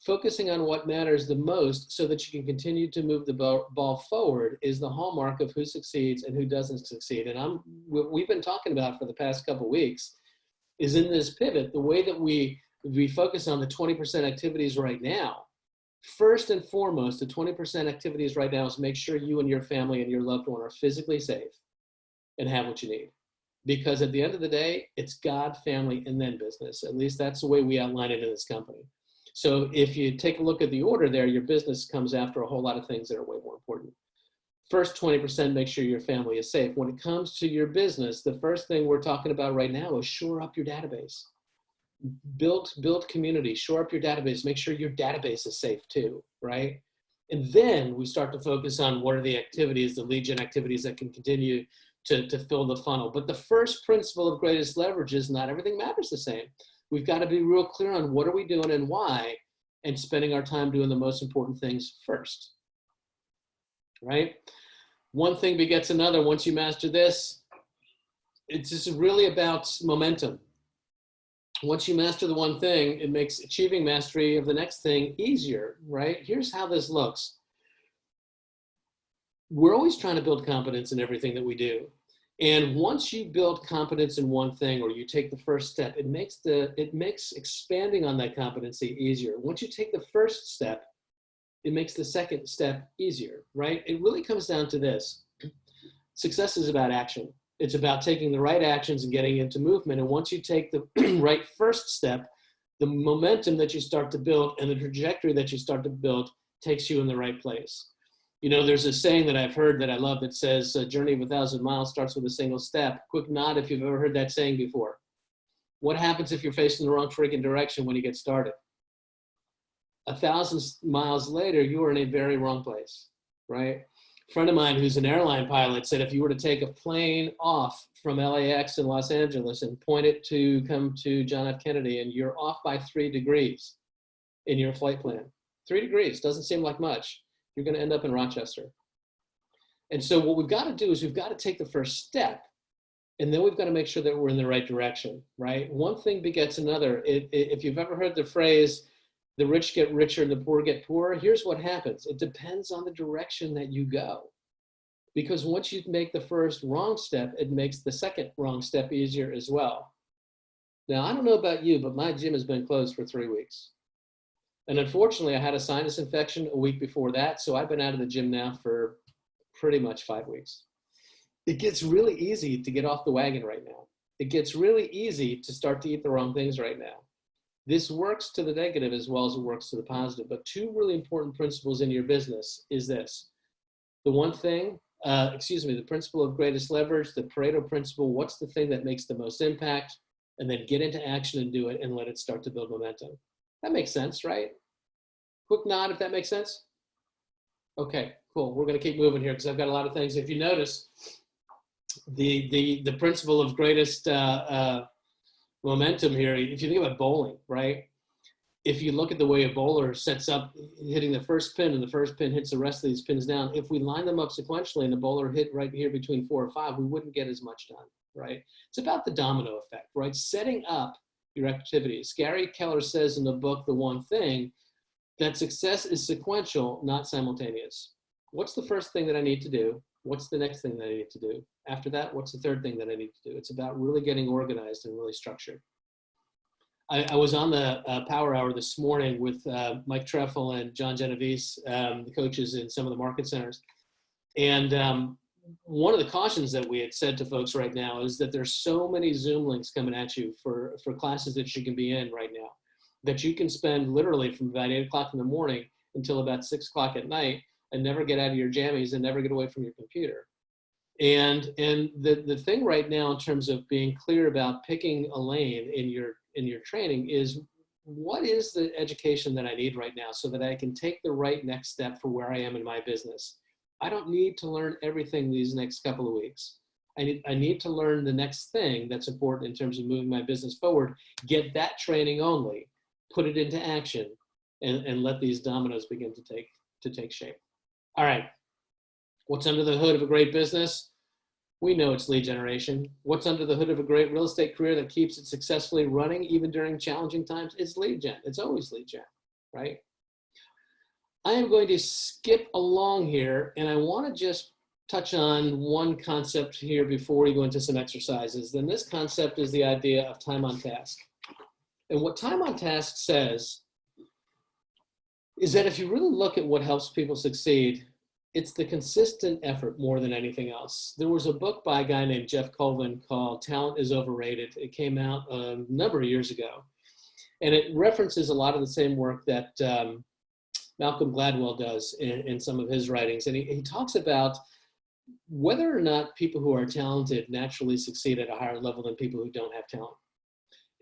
Speaker 1: Focusing on what matters the most so that you can continue to move the ball forward is the hallmark of who succeeds and who doesn't succeed. And what we've been talking about for the past couple of weeks is in this pivot, the way that we focus on the 20% activities right now. First and foremost, the 20% activities right now is make sure you and your family and your loved one are physically safe and have what you need. Because at the end of the day, it's God, family, and then business. At least that's the way we outline it in this company. So if you take a look at the order there, your business comes after a whole lot of things that are way more important. First 20%, make sure your family is safe. When it comes to your business, the first thing we're talking about right now is shore up your database. Build community, shore up your database, make sure your database is safe too, right? And then we start to focus on what are the activities, the lead gen activities that can continue to fill the funnel. But the first principle of greatest leverage is not everything matters the same. We've got to be real clear on what are we doing and why, and spending our time doing the most important things first, right? One thing begets another. Once you master this, it's just really about momentum. Once you master the one thing, it makes achieving mastery of the next thing easier, right? Here's how this looks. We're always trying to build competence in everything that we do. And once you build competence in one thing, or you take the first step, it makes expanding on that competency easier. Once you take the first step, it makes the second step easier, right? It really comes down to this. Success is about action. It's about taking the right actions and getting into movement. And once you take the right first step, the momentum that you start to build and the trajectory that you start to build takes you in the right place. You know, there's a saying that I've heard that I love that says, a journey of 1,000 miles starts with a single step. Quick nod if you've ever heard that saying before. What happens if you're facing the wrong freaking direction when you get started? 1,000 miles later, you are in a very wrong place, right? A friend of mine who's an airline pilot said if you were to take a plane off from LAX in Los Angeles and point it to come to John F. Kennedy, and you're off by 3 degrees in your flight plan. 3 degrees doesn't seem like much. You're going to end up in Rochester. And so what we've got to do is we've got to take the first step, and then we've got to make sure that we're in the right direction, right? One thing begets another. If you've ever heard the phrase, the rich get richer and the poor get poorer, here's what happens. It depends on the direction that you go. Because once you make the first wrong step, it makes the second wrong step easier as well. Now, I don't know about you, but my gym has been closed for 3 weeks. And unfortunately, I had a sinus infection a week before that, so I've been out of the gym now for pretty much 5 weeks. It gets really easy to get off the wagon right now. It gets really easy to start to eat the wrong things right now. This works to the negative as well as it works to the positive. But 2 really important principles in your business is this. The one thing, the principle of greatest leverage, the Pareto principle, what's the thing that makes the most impact? And then get into action and do it and let it start to build momentum. That makes sense, right? Quick nod if that makes sense. Okay, cool. We're going to keep moving here because I've got a lot of things. If you notice, the principle of greatest momentum here, if you think about bowling, right? If you look at the way a bowler sets up hitting the first pin and the first pin hits the rest of these pins down, if we line them up sequentially and the bowler hit right here between 4 or 5, we wouldn't get as much done, right? It's about the domino effect, right? Setting up your activities. Gary Keller says in the book, The One Thing, that success is sequential, not simultaneous. What's the first thing that I need to do? What's the next thing that I need to do? After that, what's the third thing that I need to do? It's about really getting organized and really structured. I was on the Power Hour this morning with Mike Treffel and John Genovese, the coaches in some of the market centers. And one of the cautions that we had said to folks right now is that there's so many Zoom links coming at you for classes that you can be in right now, that you can spend literally from about 8 o'clock in the morning until about 6 o'clock at night and never get out of your jammies and never get away from your computer. And the thing right now in terms of being clear about picking a lane in your training is, what is the education that I need right now so that I can take the right next step for where I am in my business? I don't need to learn everything these next couple of weeks. I need to learn the next thing that's important in terms of moving my business forward, get that training only, put it into action, and let these dominoes begin to take shape. All right. What's under the hood of a great business? We know it's lead generation. What's under the hood of a great real estate career that keeps it successfully running even during challenging times? It's lead gen. It's always lead gen, right? I am going to skip along here, and I want to just touch on one concept here before we go into some exercises. Then this concept is the idea of time on task. And what time on task says is that if you really look at what helps people succeed, it's the consistent effort more than anything else. There was a book by a guy named Jeff Colvin called Talent is Overrated. It came out a number of years ago. And it references a lot of the same work that Malcolm Gladwell does in some of his writings. And he talks about whether or not people who are talented naturally succeed at a higher level than people who don't have talent.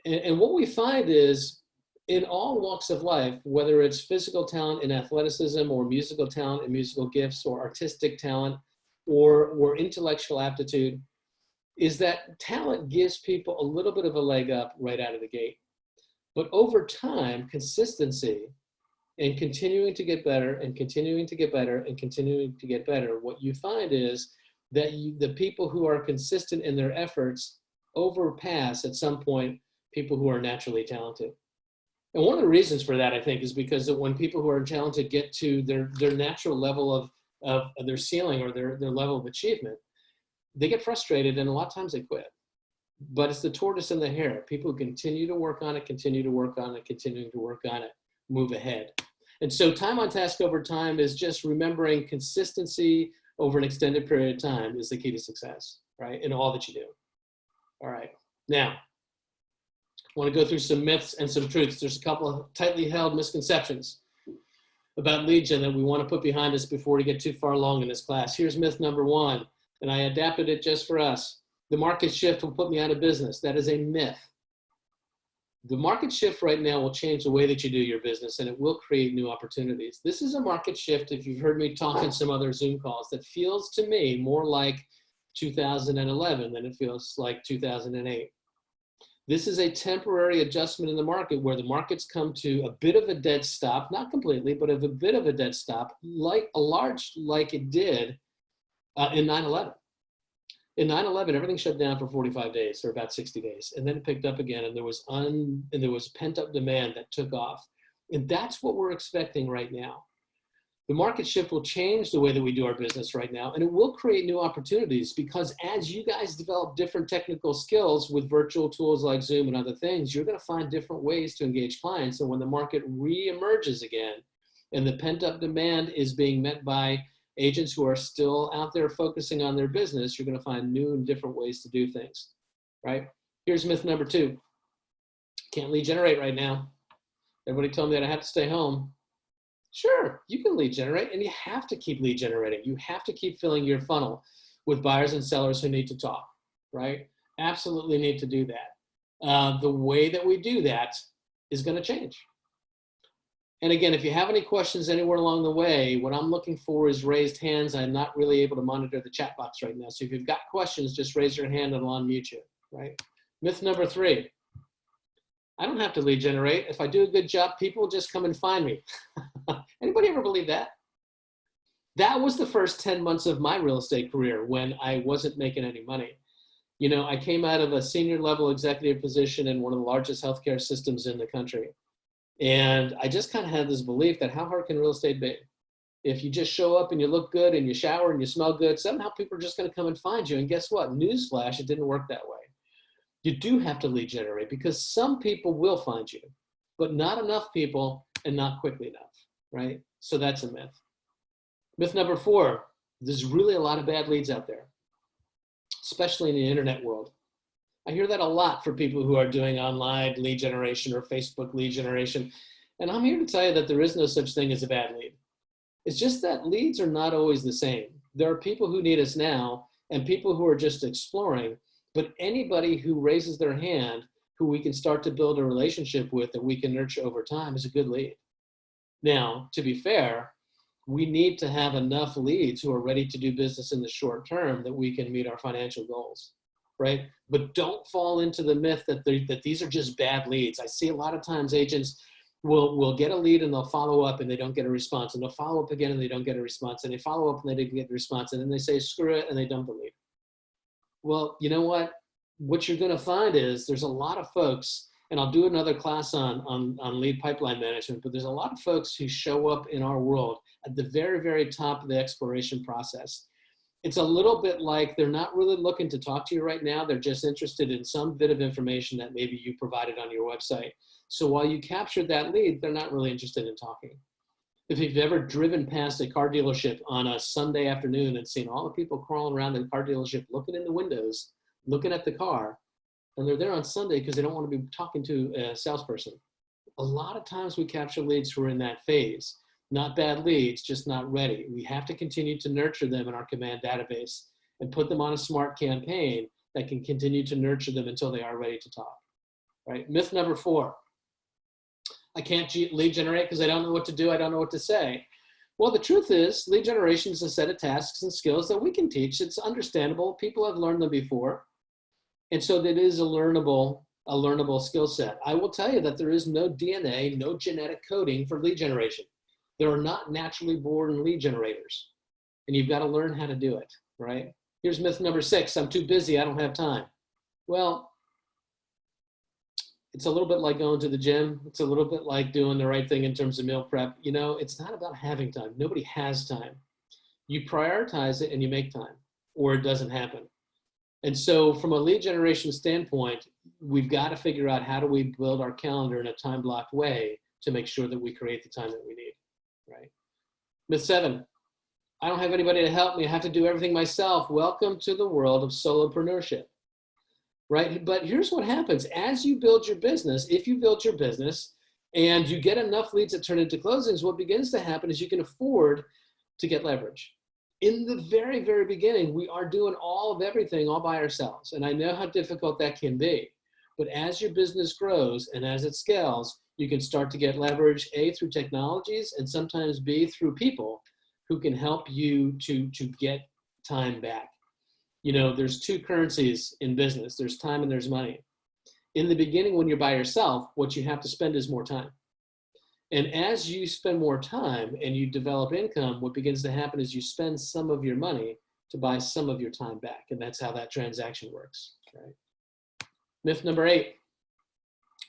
Speaker 1: And what we find is in all walks of life, whether it's physical talent in athleticism or musical talent and musical gifts or artistic talent or intellectual aptitude, is that talent gives people a little bit of a leg up right out of the gate. But over time, consistency and continuing to get better and continuing to get better and continuing to get better, what you find is that the people who are consistent in their efforts overpass at some point people who are naturally talented. And one of the reasons for that, I think, is because that when people who are talented get to their natural level of their ceiling or their level of achievement, they get frustrated and a lot of times they quit. But it's the tortoise and the hare. People continue to work on it, continue to work on it, continuing to work on it, move ahead. And so time on task over time is just remembering consistency over an extended period of time is the key to success, right? In all that you do. All right. Now, I want to go through some myths and some truths. There's a couple of tightly held misconceptions about lead gen that we want to put behind us before we get too far along in this class. Here's myth number one, and I adapted it just for us. The market shift will put me out of business. That is a myth. The market shift right now will change the way that you do your business, and it will create new opportunities. This is a market shift, if you've heard me talk in some other Zoom calls, that feels to me more like 2011 than it feels like 2008. This is a temporary adjustment in the market where the market's come to a bit of a dead stop, not completely, but of a bit of a dead stop, like it did in 9/11. In 9/11, everything shut down for 45 days or about 60 days, and then it picked up again, and there was pent-up demand that took off. And that's what we're expecting right now. The market shift will change the way that we do our business right now, and it will create new opportunities because as you guys develop different technical skills with virtual tools like Zoom and other things, you're going to find different ways to engage clients. And when the market re-emerges again and the pent-up demand is being met by agents who are still out there focusing on their business, you're going to find new and different ways to do things, right? Here's myth number two. Can't lead generate right now. Everybody told me that I have to stay home. Sure, you can lead generate, and you have to keep lead generating. You have to keep filling your funnel with buyers and sellers who need to talk, right? Absolutely need to do that. The way that we do that is going to change. And again, if you have any questions anywhere along the way, what I'm looking for is raised hands. I'm not really able to monitor the chat box right now. So if you've got questions, just raise your hand and I'll unmute you, right? Myth number three. I don't have to lead generate. If I do a good job, people just come and find me. Anybody ever believe that? That was the first 10 months of my real estate career when I wasn't making any money. You know, I came out of a senior level executive position in one of the largest healthcare systems in the country. And I just kind of had this belief that how hard can real estate be? If you just show up and you look good and you shower and you smell good, somehow people are just going to come and find you. And guess what? Newsflash, it didn't work that way. You do have to lead generate because some people will find you, but not enough people and not quickly enough, right? So that's a myth. Myth number four, there's really a lot of bad leads out there, especially in the internet world. I hear that a lot for people who are doing online lead generation or Facebook lead generation. And I'm here to tell you that there is no such thing as a bad lead. It's just that leads are not always the same. There are people who need us now and people who are just exploring, but anybody who raises their hand, who we can start to build a relationship with that we can nurture over time is a good lead. Now, to be fair, we need to have enough leads who are ready to do business in the short term that we can meet our financial goals, right? But don't fall into the myth that these are just bad leads. I see a lot of times agents will get a lead and they'll follow up and they don't get a response, and they'll follow up again and they don't get a response, and they follow up and they didn't get the response, and then they say, screw it, and they dump the lead. Well, you know what? What you're going to find is there's a lot of folks, and I'll do another class on lead pipeline management, but there's a lot of folks who show up in our world at the very, very top of the exploration process. It's a little bit like they're not really looking to talk to you right now. They're just interested in some bit of information that maybe you provided on your website. So while you captured that lead, they're not really interested in talking. If you've ever driven past a car dealership on a Sunday afternoon and seen all the people crawling around the car dealership, looking in the windows, looking at the car, and they're there on Sunday because they don't want to be talking to a salesperson. A lot of times we capture leads who are in that phase. Not bad leads, just not ready. We have to continue to nurture them in our command database and put them on a smart campaign that can continue to nurture them until they are ready to talk, right? Myth number 4, I can't lead generate because I don't know what to do. I don't know what to say. Well, the truth is lead generation is a set of tasks and skills that we can teach. It's understandable. People have learned them before. And so that is a learnable skill set. I will tell you that there is no DNA, no genetic coding for lead generation. There are not naturally born lead generators. And you've got to learn how to do it, right? Here's myth number 6, I'm too busy, I don't have time. Well, it's a little bit like going to the gym. It's a little bit like doing the right thing in terms of meal prep. You know, it's not about having time. Nobody has time. You prioritize it and you make time, or it doesn't happen. And so from a lead generation standpoint, we've got to figure out how do we build our calendar in a time-blocked way to make sure that we create the time that we need, right? Myth 7, I don't have anybody to help me. I have to do everything myself. Welcome to the world of solopreneurship, right? But here's what happens. As you build your business, if you build your business and you get enough leads that turn into closings, what begins to happen is you can afford to get leverage. In the very, very beginning, we are doing all of everything all by ourselves. And I know how difficult that can be. But as your business grows and as it scales, you can start to get leverage, A, through technologies, and sometimes B, through people who can help you to get time back. You know, there's 2 currencies in business. There's time and there's money. In the beginning, when you're by yourself, what you have to spend is more time. And as you spend more time and you develop income, what begins to happen is you spend some of your money to buy some of your time back. And that's how that transaction works, right? Myth number 8,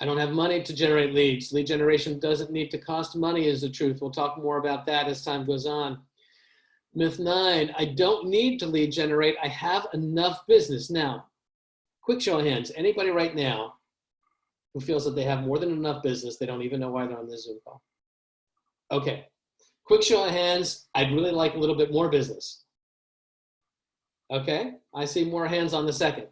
Speaker 1: I don't have money to generate leads. Lead generation doesn't need to cost money is the truth. We'll talk more about that as time goes on. Myth 9, I don't need to lead generate. I have enough business. Now, quick show of hands. Anybody right now who feels that they have more than enough business, they don't even know why they're on this Zoom call? Okay, quick show of hands. I'd really like a little bit more business. Okay, I see more hands on the second.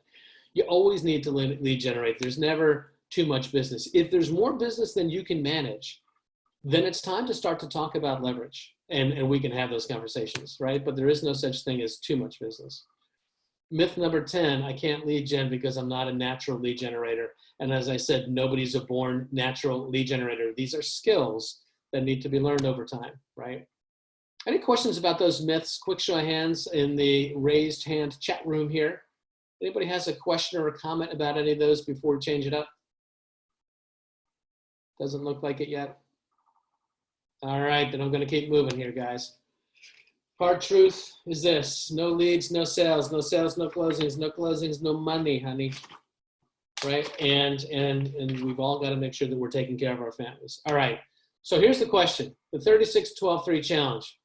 Speaker 1: You always need to lead generate. There's never too much business. If there's more business than you can manage, then it's time to start to talk about leverage. And we can have those conversations, right? But there is no such thing as too much business. Myth number 10, I can't lead gen because I'm not a natural lead generator. And as I said, nobody's a born natural lead generator. These are skills that need to be learned over time, right? Any questions about those myths? Quick show of hands in the raised hand chat room here. Anybody has a question or a comment about any of those before we change it up? Doesn't look like it yet. All right, then I'm going to keep moving here, guys. Hard truth is this: no leads, no sales, no sales, no closings, no money, honey. Right? And we've all got to make sure that we're taking care of our families. All right. So here's the question: the 36-12-3 challenge.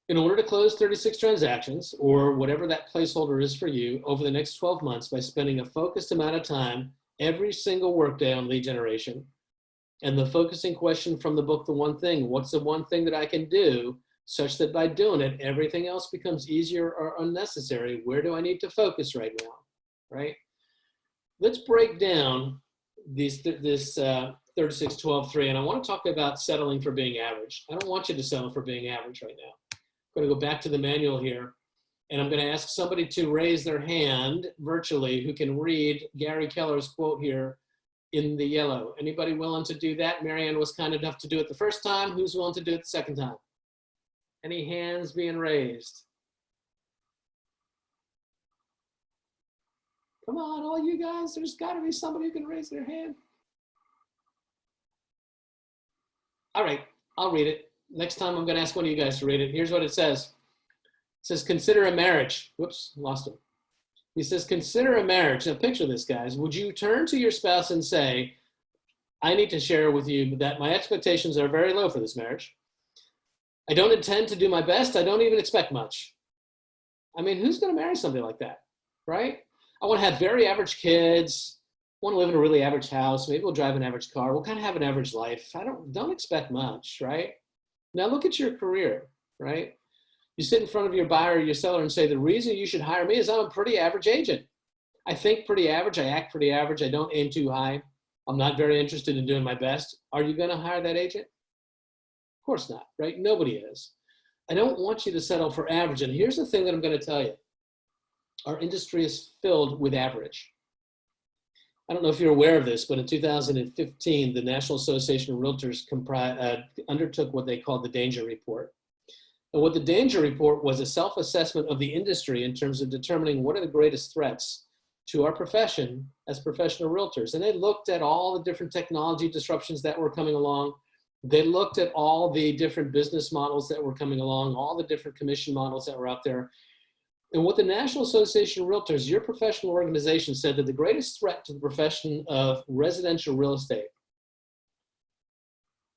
Speaker 1: In order to close 36 transactions, or whatever that placeholder is for you, over the next 12 months, by spending a focused amount of time every single workday on lead generation, and the focusing question from the book, The One Thing, what's the one thing that I can do such that by doing it, everything else becomes easier or unnecessary? Where do I need to focus right now, right? Let's break down this 36-12-3, and I want to talk about settling for being average. I don't want you to settle for being average right now. I'm going to go back to the manual here, and I'm going to ask somebody to raise their hand virtually who can read Gary Keller's quote here in the yellow. Anybody willing to do that? Marianne was kind enough to do it the first time. Who's willing to do it the second time? Any hands being raised? Come on, all you guys, there's got to be somebody who can raise their hand. All right, I'll read it. Next time I'm going to ask one of you guys to read it. Here's what it says. It says, consider a marriage. Whoops, lost him. He says, consider a marriage. Now picture this, guys. Would you turn to your spouse and say, I need to share with you that my expectations are very low for this marriage. I don't intend to do my best. I don't even expect much. I mean, who's going to marry somebody like that, right? I want to have very average kids. I want to live in a really average house. Maybe we'll drive an average car. We'll kind of have an average life. I don't expect much, right? Now look at your career, right? You sit in front of your buyer or your seller and say, the reason you should hire me is I'm a pretty average agent. I think pretty average. I act pretty average. I don't aim too high. I'm not very interested in doing my best. Are you going to hire that agent? Of course not, right? Nobody is. I don't want you to settle for average. And here's the thing that I'm going to tell you. Our industry is filled with average. I don't know if you're aware of this, but in 2015, the National Association of Realtors undertook what they called the Danger Report. And what the Danger Report was a self-assessment of the industry in terms of determining what are the greatest threats to our profession as professional realtors. And they looked at all the different technology disruptions that were coming along. They looked at all the different business models that were coming along, all the different commission models that were out there. And what the National Association of Realtors, your professional organization, said that the greatest threat to the profession of residential real estate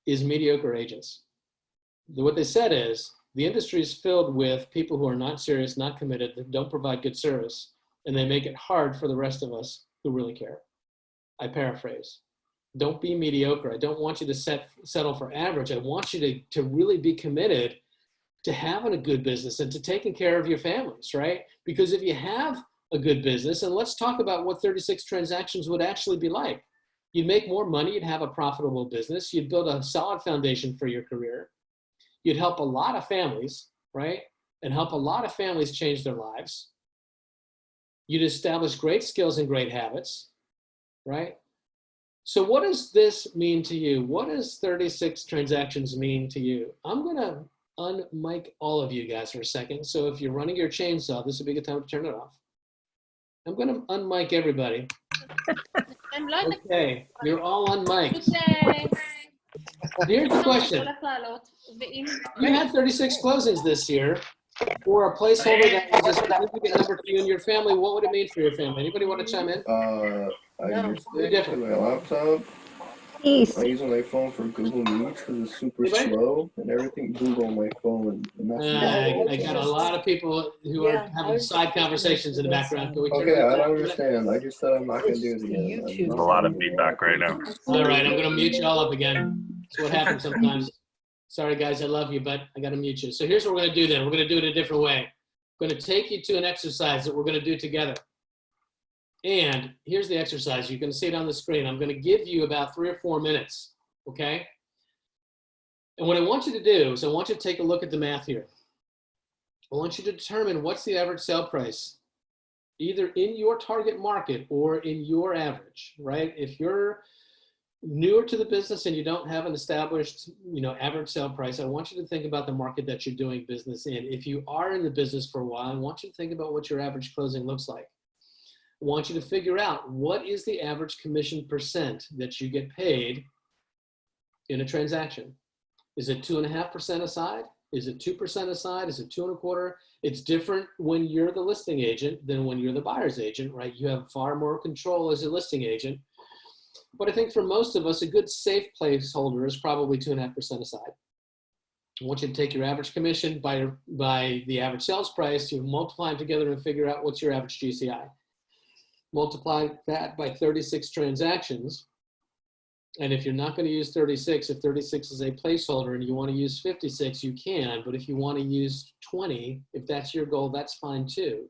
Speaker 1: is mediocre agents. What they said is the industry is filled with people who are not serious, not committed, that don't provide good service, and they make it hard for the rest of us who really care. I paraphrase. Don't be mediocre. I don't want you to settle for average. I want you to really be committed to having a good business and to taking care of your families, right? Because if you have a good business, and let's talk about what 36 transactions would actually be like. You'd make more money, you'd have a profitable business, you'd build a solid foundation for your career, you'd help a lot of families, right? And help a lot of families change their lives. You'd establish great skills and great habits, right? So what does this mean to you? What does 36 transactions mean to you? I'm gonna unmic all of you guys for a second. So if you're running your chainsaw, this would be a good time to turn it off. I'm gonna unmic everybody. Okay, you're all unmiked. Here's the question. You had 36 closings this year. For a placeholder that was a significant number for you and your family, what would it mean for your family? Anybody want to chime in?
Speaker 6: I use my laptop. I use my phone for Google Meet because it's super slow and everything. Google on my phone.
Speaker 1: I got a lot of people who are having side conversations in the background.
Speaker 6: Okay, I don't understand. I just said I'm not going to do it again.
Speaker 3: There's a lot of feedback right now.
Speaker 1: All right, I'm going to mute you all up again. That's what happens sometimes. Sorry, guys, I love you, but I got to mute you. So here's what we're going to do then. We're going to do it a different way. I'm going to take you to an exercise that we're going to do together. And here's the exercise. You can see it on the screen. I'm going to give you about 3 or 4 minutes, okay? And what I want you to do is I want you to take a look at the math here. I want you to determine what's the average sale price, either in your target market or in your average, right? If you're newer to the business and you don't have an established, average sale price, I want you to think about the market that you're doing business in. If you are in the business for a while, I want you to think about what your average closing looks like. I want you to figure out what is the average commission percent that you get paid in a transaction. Is it 2.5% aside? Is it 2% aside? Is it 2.25%? It's different when you're the listing agent than when you're the buyer's agent, right? You have far more control as a listing agent. But I think for most of us, a good safe placeholder is probably 2.5% aside. I want you to take your average commission by the average sales price, you multiply them together and figure out what's your average GCI. Multiply that by 36 transactions. And if you're not going to use 36, if 36 is a placeholder and you want to use 56, you can. But if you want to use 20, if that's your goal, that's fine too.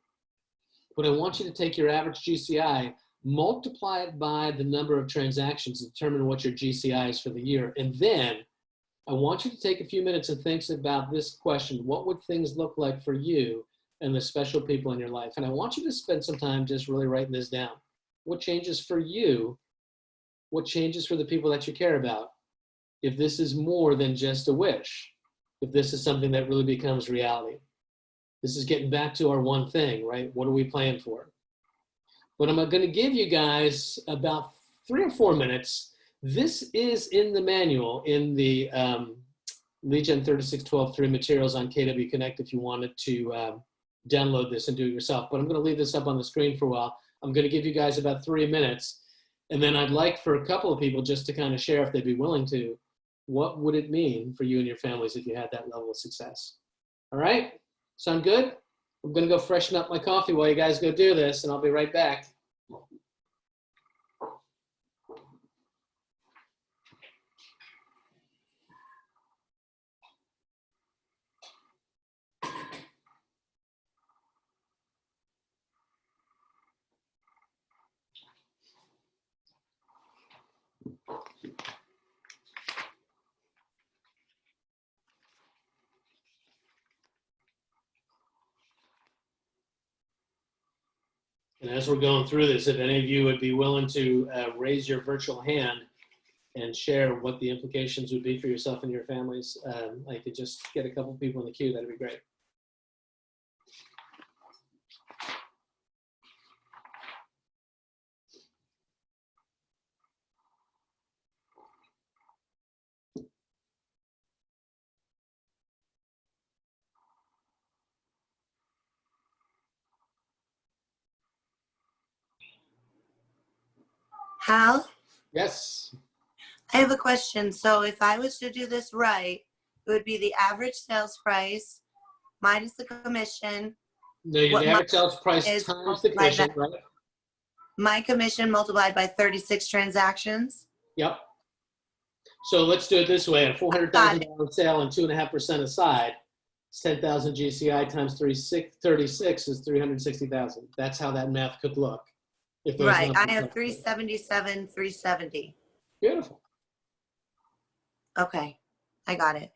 Speaker 1: But I want you to take your average GCI, multiply it by the number of transactions to determine what your GCI is for the year. And then I want you to take a few minutes and think about this question. What would things look like for you and the special people in your life? And I want you to spend some time just really writing this down. What changes for you? What changes for the people that you care about? If this is more than just a wish, if this is something that really becomes reality. This is getting back to our one thing, right? What are we playing for? But I'm going to give you guys about 3 or 4 minutes. This is in the manual, in the Lead Gen 3612-3 materials on KW Connect if you wanted to download this and do it yourself. But I'm going to leave this up on the screen for a while. I'm going to give you guys about 3 minutes. And then I'd like for a couple of people just to kind of share, if they'd be willing to, what would it mean for you and your families if you had that level of success? All right? Sound good? I'm going to go freshen up my coffee while you guys go do this, and I'll be right back. And as we're going through this, if any of you would be willing to raise your virtual hand and share what the implications would be for yourself and your families, I could just get a couple people in the queue. That'd be great.
Speaker 2: Hal,
Speaker 1: Yes.
Speaker 2: I have a question. So if I was to do this right, it would be the average sales price minus the commission.
Speaker 1: No, your
Speaker 2: What
Speaker 1: average sales price
Speaker 2: is
Speaker 1: times the
Speaker 2: multiplied
Speaker 1: commission,
Speaker 2: by-
Speaker 1: right?
Speaker 2: My commission multiplied by 36 transactions.
Speaker 1: Yep. So let's do it this way. A $400,000 sale and 2.5% aside, it's 10,000 GCI times 36 is 360,000. That's how that math could look. If those
Speaker 2: Right. I
Speaker 1: numbers
Speaker 2: have
Speaker 1: are-
Speaker 2: 377, 370.
Speaker 1: Beautiful.
Speaker 2: Okay. I got it.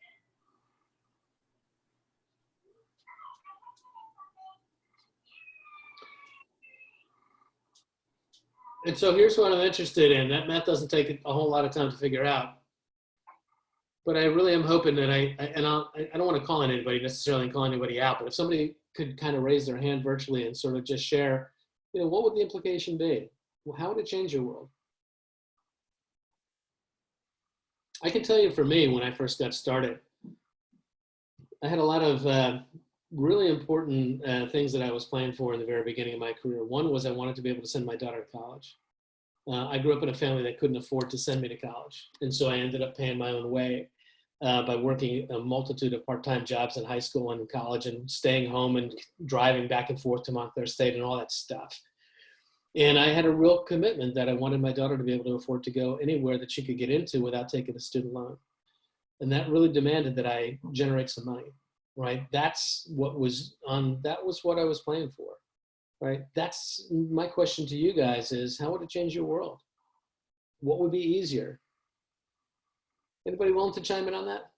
Speaker 1: And so here's what I'm interested in. That math doesn't take a whole lot of time to figure out. But I really am hoping that I don't want to call on anybody necessarily and call anybody out, but if somebody could kind of raise their hand virtually and sort of just share, what would the implication be? Well, how would it change your world? I can tell you for me, when I first got started, I had a lot of really important things that I was planning for in the very beginning of my career. One was I wanted to be able to send my daughter to college. I grew up in a family that couldn't afford to send me to college. And so I ended up paying my own way by working a multitude of part-time jobs in high school and in college and staying home and driving back and forth to Montclair State and all that stuff. And I had a real commitment that I wanted my daughter to be able to afford to go anywhere that she could get into without taking a student loan. And that really demanded that I generate some money, right? That's what was what I was playing for, right? That's my question to you guys is, how would it change your world? What would be easier? Anybody willing to chime in on that?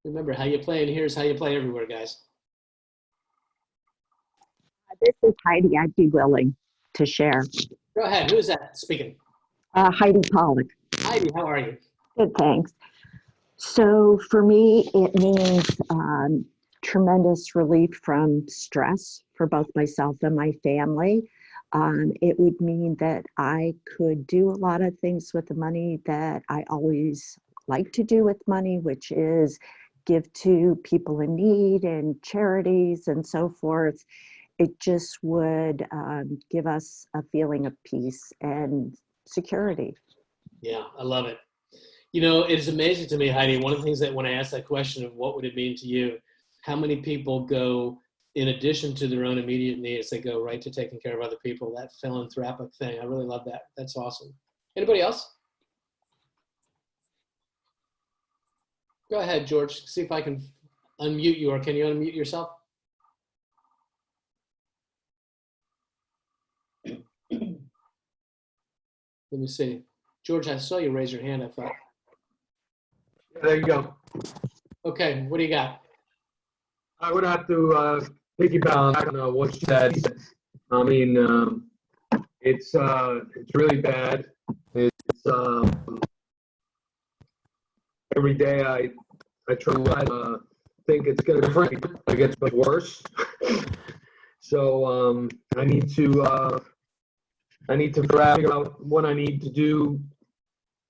Speaker 1: Remember, how you play in here is how you play everywhere, guys.
Speaker 7: This is Heidi. I'd be willing to share.
Speaker 1: Go ahead. Who's that speaking?
Speaker 7: Heidi Pollock.
Speaker 1: Heidi, how are you?
Speaker 7: Good, thanks. So for me, it means tremendous relief from stress for both myself and my family. It would mean that I could do a lot of things with the money that I always like to do with money, which is give to people in need and charities and so forth. It just would give us a feeling of peace and security.
Speaker 1: Yeah, I love it. It's amazing to me, Heidi, one of the things that when I ask that question of what would it mean to you, how many people go, in addition to their own immediate needs, they go right to taking care of other people, that philanthropic thing. I really love that. That's awesome. Anybody else? Go ahead, George. See if I can unmute you, or can you unmute yourself? Let me see. George, I saw you raise your hand, I thought.
Speaker 8: Yeah, there you go.
Speaker 1: Okay, what do you got?
Speaker 8: I would have to piggyback on what you said. I mean, it's really bad. It's every day I try to think it's going to be different. It gets much worse. So I need to figure out what I need to do,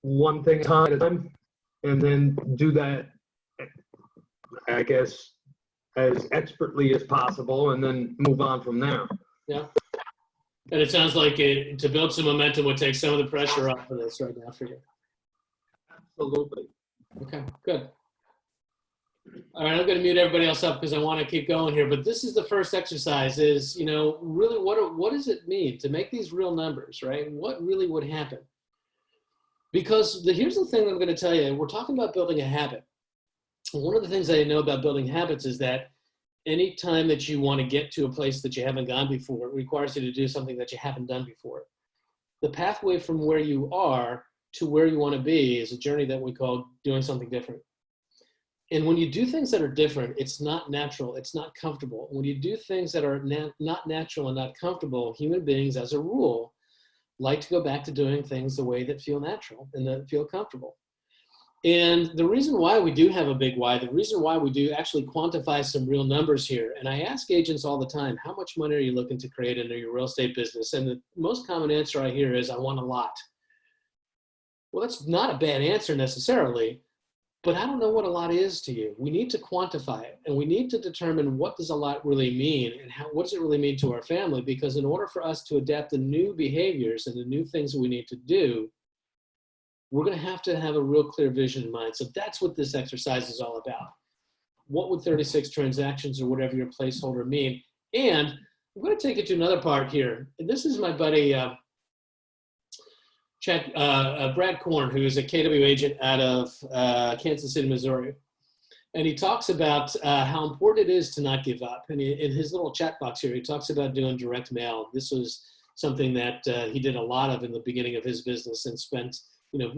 Speaker 8: one thing at a time, and then do that, I guess, as expertly as possible, and then move on from there.
Speaker 1: Yeah. And it sounds like to build some momentum would take some of the pressure off of this right now for you.
Speaker 8: Absolutely.
Speaker 1: Okay, good. All right, I'm going to mute everybody else up because I want to keep going here. But this is the first exercise is, really what does it mean to make these real numbers, right? What really would happen? Because here's the thing that I'm going to tell you. We're talking about building a habit. One of the things I know about building habits is that any time that you want to get to a place that you haven't gone before, it requires you to do something that you haven't done before. The pathway from where you are to where you want to be is a journey that we call doing something different. And when you do things that are different, it's not natural, it's not comfortable. When you do things that are not natural and not comfortable, human beings, as a rule, like to go back to doing things the way that feel natural and that feel comfortable. And the reason why we do have a big why, the reason why we do actually quantify some real numbers here, and I ask agents all the time, how much money are you looking to create in your real estate business? And the most common answer I hear is, I want a lot. Well, that's not a bad answer necessarily, but I don't know what a lot is to you. We need to quantify it, and we need to determine what does a lot really mean, and what does it really mean to our family? Because in order for us to adapt the new behaviors and the new things that we need to do, we're going to have a real clear vision in mind. So that's what this exercise is all about. What would 36 transactions or whatever your placeholder mean? And I'm going to take it to another part here. And this is my buddy, Brad Korn, who is a KW agent out of Kansas City, Missouri. And he talks about how important it is to not give up. And in his little chat box here, he talks about doing direct mail. This was something that he did a lot of in the beginning of his business and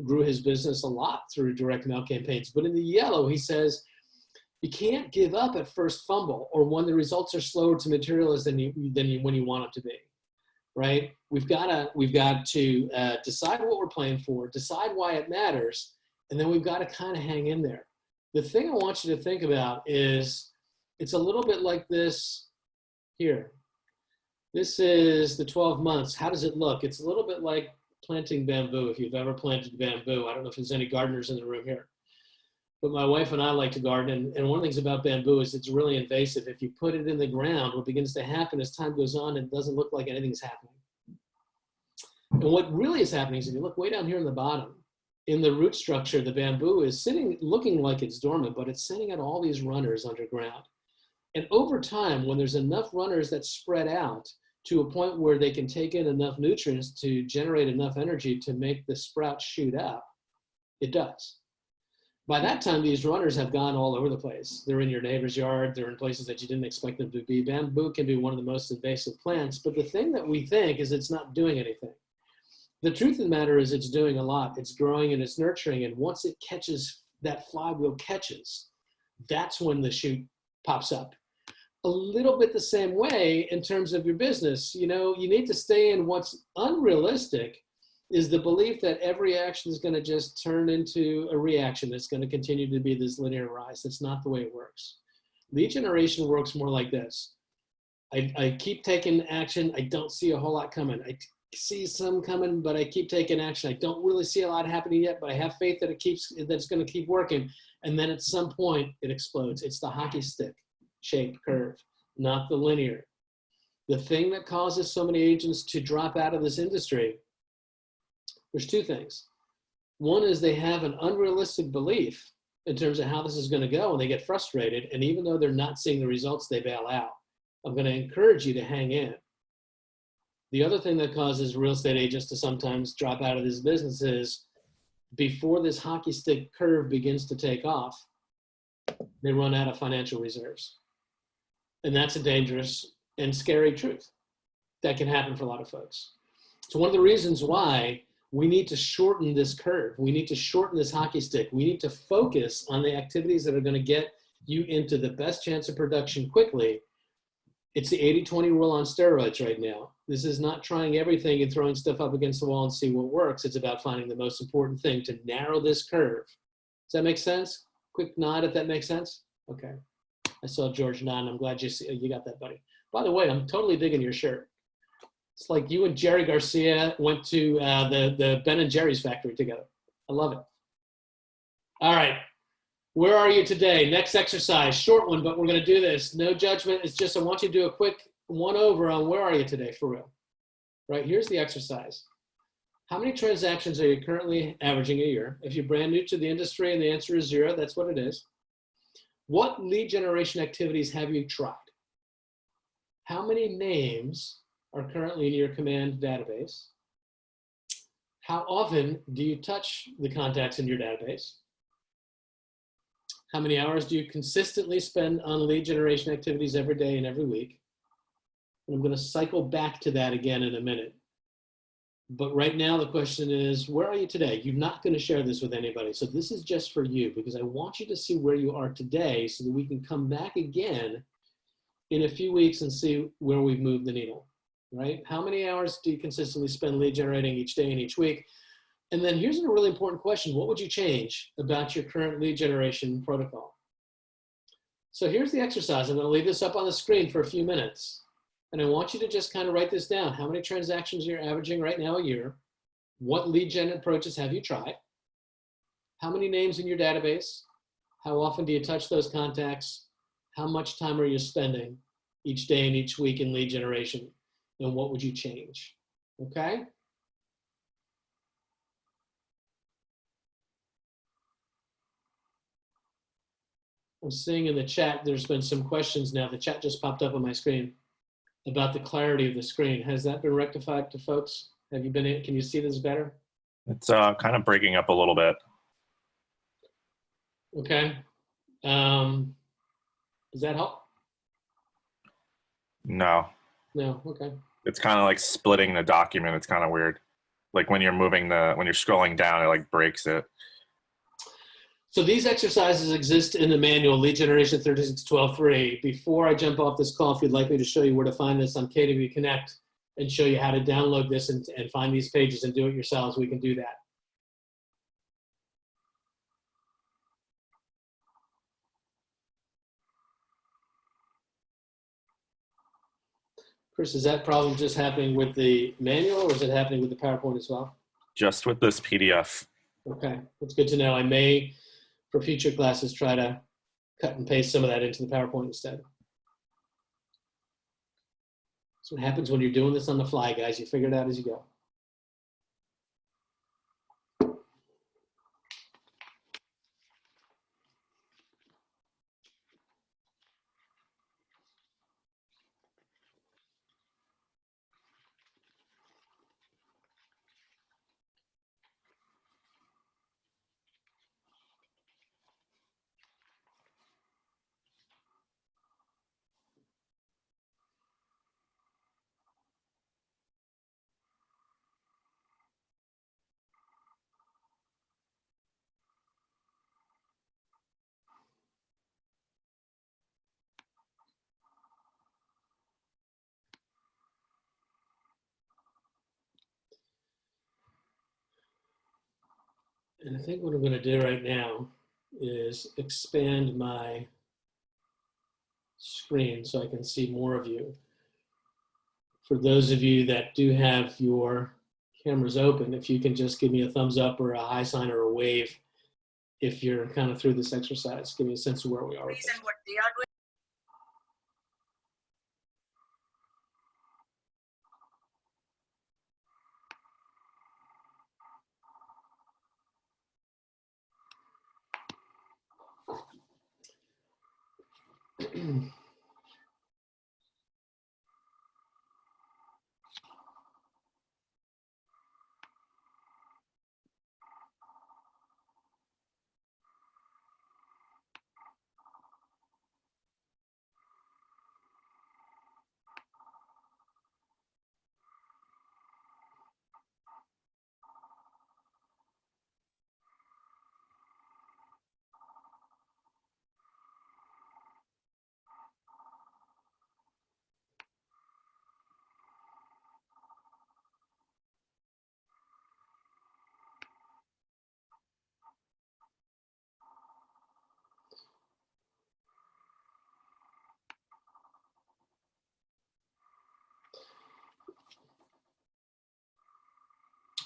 Speaker 1: grew his business a lot through direct mail campaigns. But in the yellow, he says, you can't give up at first fumble or when the results are slower to materialize than when you want them to be, right? We've got to decide what we're playing for, decide why it matters, and then we've got to kind of hang in there. The thing I want you to think about is, it's a little bit like this here. This is the 12 months. How does it look? It's a little bit like planting bamboo. If you've ever planted bamboo, I don't know if there's any gardeners in the room here, but my wife and I like to garden. And one of the things about bamboo is it's really invasive. If you put it in the ground, what begins to happen as time goes on, it doesn't look like anything's happening. And what really is happening is, if you look way down here in the bottom, in the root structure, the bamboo is looking like it's dormant, but it's sending out all these runners underground. And over time, when there's enough runners that spread out to a point where they can take in enough nutrients to generate enough energy to make the sprout shoot up, it does. By that time, these runners have gone all over the place. They're in your neighbor's yard. They're in places that you didn't expect them to be. Bamboo can be one of the most invasive plants, but the thing that we think is it's not doing anything. The truth of the matter is it's doing a lot. It's growing and it's nurturing, and once it catches, that flywheel catches, that's when the shoot pops up. A little bit the same way in terms of your business. You need to stay in what's unrealistic is the belief that every action is going to just turn into a reaction. It's going to continue to be this linear rise. That's not the way it works. Lead generation works more like this. I keep taking action. I don't see a whole lot coming. I see some coming, but I keep taking action. I don't really see a lot happening yet, but I have faith that that's going to keep working. And then at some point it explodes. It's the hockey stick shape curve, not the linear. The thing that causes so many agents to drop out of this industry, there's two things. One is they have an unrealistic belief in terms of how this is going to go, and they get frustrated. And even though they're not seeing the results, they bail out. I'm going to encourage you to hang in. The other thing that causes real estate agents to sometimes drop out of this business is, before this hockey stick curve begins to take off, they run out of financial reserves. And that's a dangerous and scary truth that can happen for a lot of folks. So one of the reasons why we need to shorten this curve, we need to shorten this hockey stick, we need to focus on the activities that are going to get you into the best chance of production quickly. It's the 80-20 rule on steroids right now. This is not trying everything and throwing stuff up against the wall and see what works. It's about finding the most important thing to narrow this curve. Does that make sense? Quick nod if that makes sense. Okay. I saw George nod. I'm glad you got that, buddy. By the way, I'm totally digging your shirt. It's like you and Jerry Garcia went to the Ben and Jerry's factory together. I love it. All right. Where are you today? Next exercise, short one, but we're going to do this. No judgment. It's just I want you to do a quick one over on where are you today for real. Right, here's the exercise. How many transactions are you currently averaging a year? If you're brand new to the industry and the answer is 0, that's what it is. What lead generation activities have you tried? How many names are currently in your command database? How often do you touch the contacts in your database? How many hours do you consistently spend on lead generation activities every day and every week? And I'm going to cycle back to that again in a minute. But right now the question is, where are you today? You're not going to share this with anybody. So this is just for you, because I want you to see where you are today so that we can come back again in a few weeks and see where we've moved the needle, right? How many hours do you consistently spend lead generating each day and each week? And then here's a really important question. What would you change about your current lead generation protocol? So here's the exercise. I'm going to leave this up on the screen for a few minutes. And I want you to just kind of write this down. How many transactions you're averaging right now a year? What lead gen approaches have you tried? How many names in your database? How often do you touch those contacts? How much time are you spending each day and each week in lead generation? And what would you change? Okay? I'm seeing in the chat, there's been some questions now. The chat just popped up on my screen about the clarity of the screen. Has that been rectified to folks? Have you been in, can you see this better?
Speaker 3: It's kind of breaking up a little bit.
Speaker 1: Okay. Does that help?
Speaker 3: No.
Speaker 1: No, okay.
Speaker 3: It's kind of like splitting the document. It's kind of weird. Like when you're moving when you're scrolling down, it like breaks it.
Speaker 1: So these exercises exist in the manual, Lead Generation 3612.3. Before I jump off this call, if you'd like me to show you where to find this on KW Connect and show you how to download this and find these pages and do it yourselves, we can do that. Chris, is that problem just happening with the manual or is it happening with the PowerPoint as well?
Speaker 3: Just with this PDF.
Speaker 1: Okay, that's good to know. I may, for future classes, try to cut and paste some of that into the PowerPoint instead. That's what happens when you're doing this on the fly, guys. You figure it out as you go. And I think what I'm going to do right now is expand my screen so I can see more of you. For those of you that do have your cameras open, if you can just give me a thumbs up or a high sign or a wave if you're kind of through this exercise. Give me a sense of where we are with this.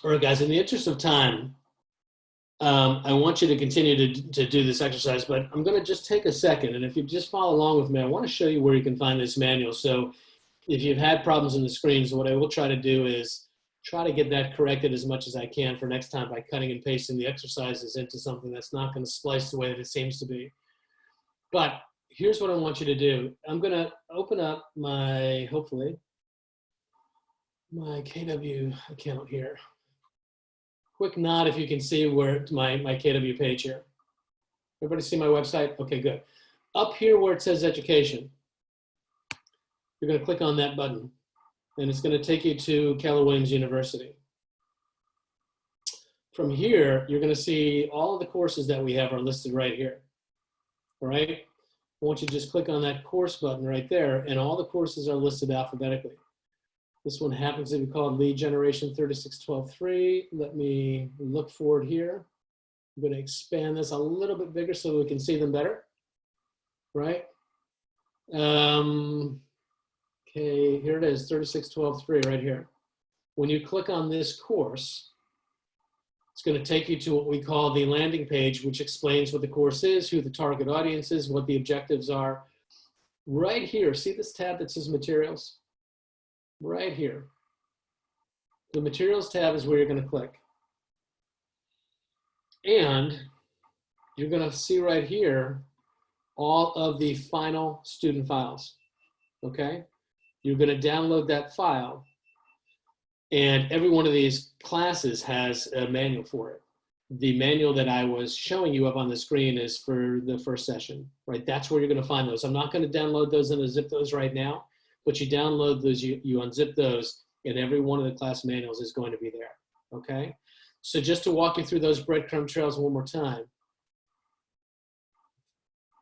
Speaker 1: All right, guys, in the interest of time, I want you to continue to do this exercise, but I'm going to just take a second. And if you just follow along with me, I want to show you where you can find this manual. So if you've had problems in the screens, what I will try to do is try to get that corrected as much as I can for next time by cutting and pasting the exercises into something that's not going to splice the way that it seems to be. But here's what I want you to do. I'm going to open up my, hopefully, my KW account here. Quick nod if you can see where my KW page here. Everybody see my website? Okay, good. Up here where it says education, you're going to click on that button and it's going to take you to Keller Williams University. From here, you're going to see all of the courses that we have are listed right here. All right? I want you to just click on that course button right there, and all the courses are listed alphabetically. This one happens to be called Lead Generation 36123. Let me look forward here. I'm going to expand this a little bit bigger so we can see them better. Right? Okay, here it is, 36123 right here. When you click on this course, it's going to take you to what we call the landing page, which explains what the course is, who the target audience is, what the objectives are. Right here, see this tab that says Materials? Right here. The Materials tab is where you're going to click. And you're going to see right here all of the final student files, okay? You're going to download that file. And every one of these classes has a manual for it. The manual that I was showing you up on the screen is for the first session, right? That's where you're going to find those. I'm not going to download those and unzip those right now, but you download those, you unzip those, and every one of the class manuals is going to be there, okay? So just to walk you through those breadcrumb trails one more time,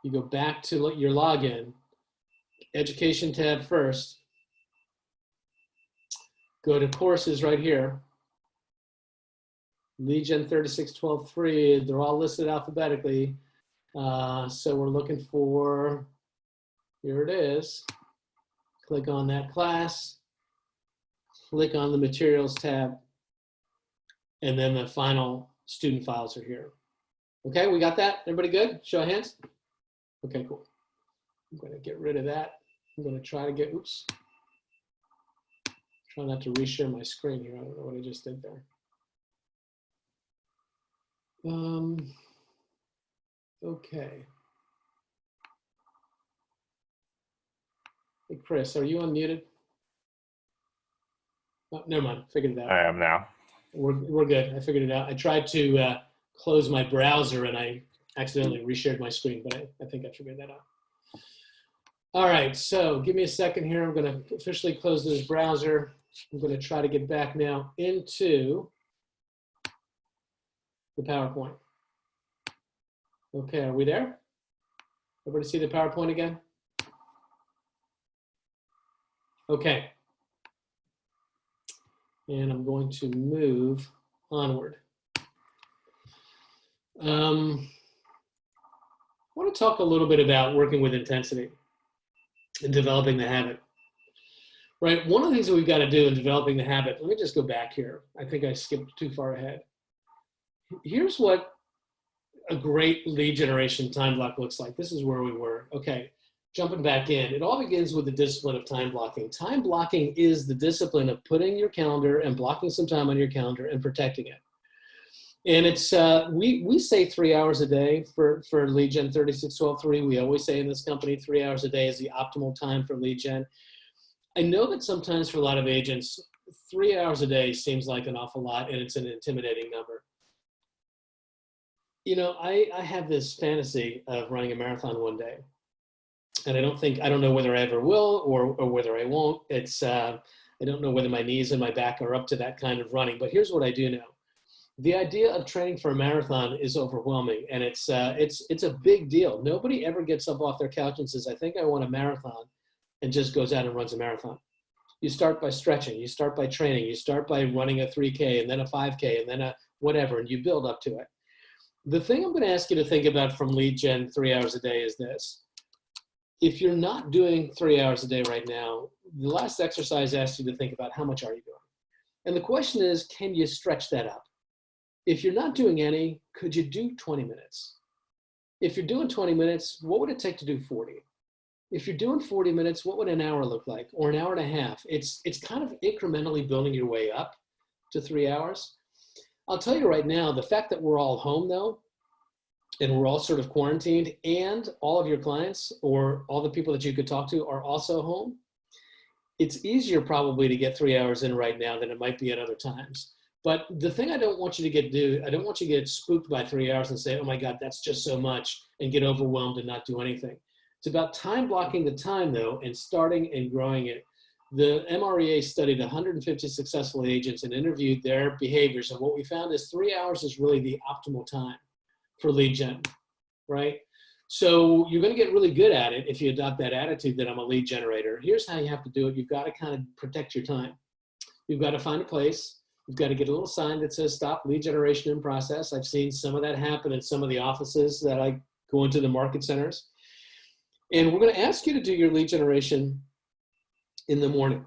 Speaker 1: you go back to your login, Education tab first, go to courses right here. Lead Gen 36123, they're all listed alphabetically. So we're looking for, here it is. Click on that class, click on the Materials tab, and then the final student files are here. Okay, we got that? Everybody good? Show of hands. Okay, cool. I'm gonna get rid of that. I'm gonna try to get, oops. Try not to reshare my screen here. I don't know what I just did there. Okay. Hey, Chris, are you unmuted? Oh, never mind, figured it out.
Speaker 3: I am now.
Speaker 1: We're good, I figured it out. I tried to close my browser and I accidentally reshared my screen, but I think I figured that out. All right, so give me a second here. I'm gonna officially close this browser. I'm gonna try to get back now into the PowerPoint. Okay, are we there? Everybody see the PowerPoint again? Okay. And I'm going to move onward. I want to talk a little bit about working with intensity and developing the habit. Right, one of the things that we've got to do in developing the habit, let me just go back here. I think I skipped too far ahead. Here's what a great lead generation time block looks like. This is where we were. Okay, jumping back in. It all begins with the discipline of time blocking. Time blocking is the discipline of putting your calendar and blocking some time on your calendar and protecting it. And it's, we say 3 hours a day for lead gen 36123. We always say in this company, 3 hours a day is the optimal time for lead gen. I know that sometimes for a lot of agents, 3 hours a day seems like an awful lot and it's an intimidating number. You know, I have this fantasy of running a marathon one day. And I don't know whether I ever will or whether I won't. It's, I don't know whether my knees and my back are up to that kind of running, but here's what I do know. The idea of training for a marathon is overwhelming, and it's a big deal. Nobody ever gets up off their couch and says, I think I want a marathon, and just goes out and runs a marathon. You start by stretching, you start by training, you start by running a 3K and then a 5K and then a whatever, and you build up to it. The thing I'm going to ask you to think about from lead gen 3 hours a day is this. If you're not doing 3 hours a day right now, the last exercise asks you to think about how much are you doing? And the question is, can you stretch that up? If you're not doing any, could you do 20 minutes? If you're doing 20 minutes, what would it take to do 40? If you're doing 40 minutes, what would an hour look like? Or an hour and a half? It's kind of incrementally building your way up to 3 hours. I'll tell you right now, the fact that we're all home though, and we're all sort of quarantined, and all of your clients or all the people that you could talk to are also home, it's easier probably to get 3 hours in right now than it might be at other times. But the thing I don't want you to I don't want you to get spooked by 3 hours and say, oh my God, that's just so much, and get overwhelmed and not do anything. It's about time blocking the time though, and starting and growing it. The MREA studied 150 successful agents and interviewed their behaviors. And what we found is 3 hours is really the optimal time for lead gen, right? So you're going to get really good at it if you adopt that attitude that I'm a lead generator. Here's how you have to do it. You've got to kind of protect your time. You've got to find a place. You've got to get a little sign that says stop lead generation in process. I've seen some of that happen in some of the offices that I go into the market centers. And we're going to ask you to do your lead generation in the morning.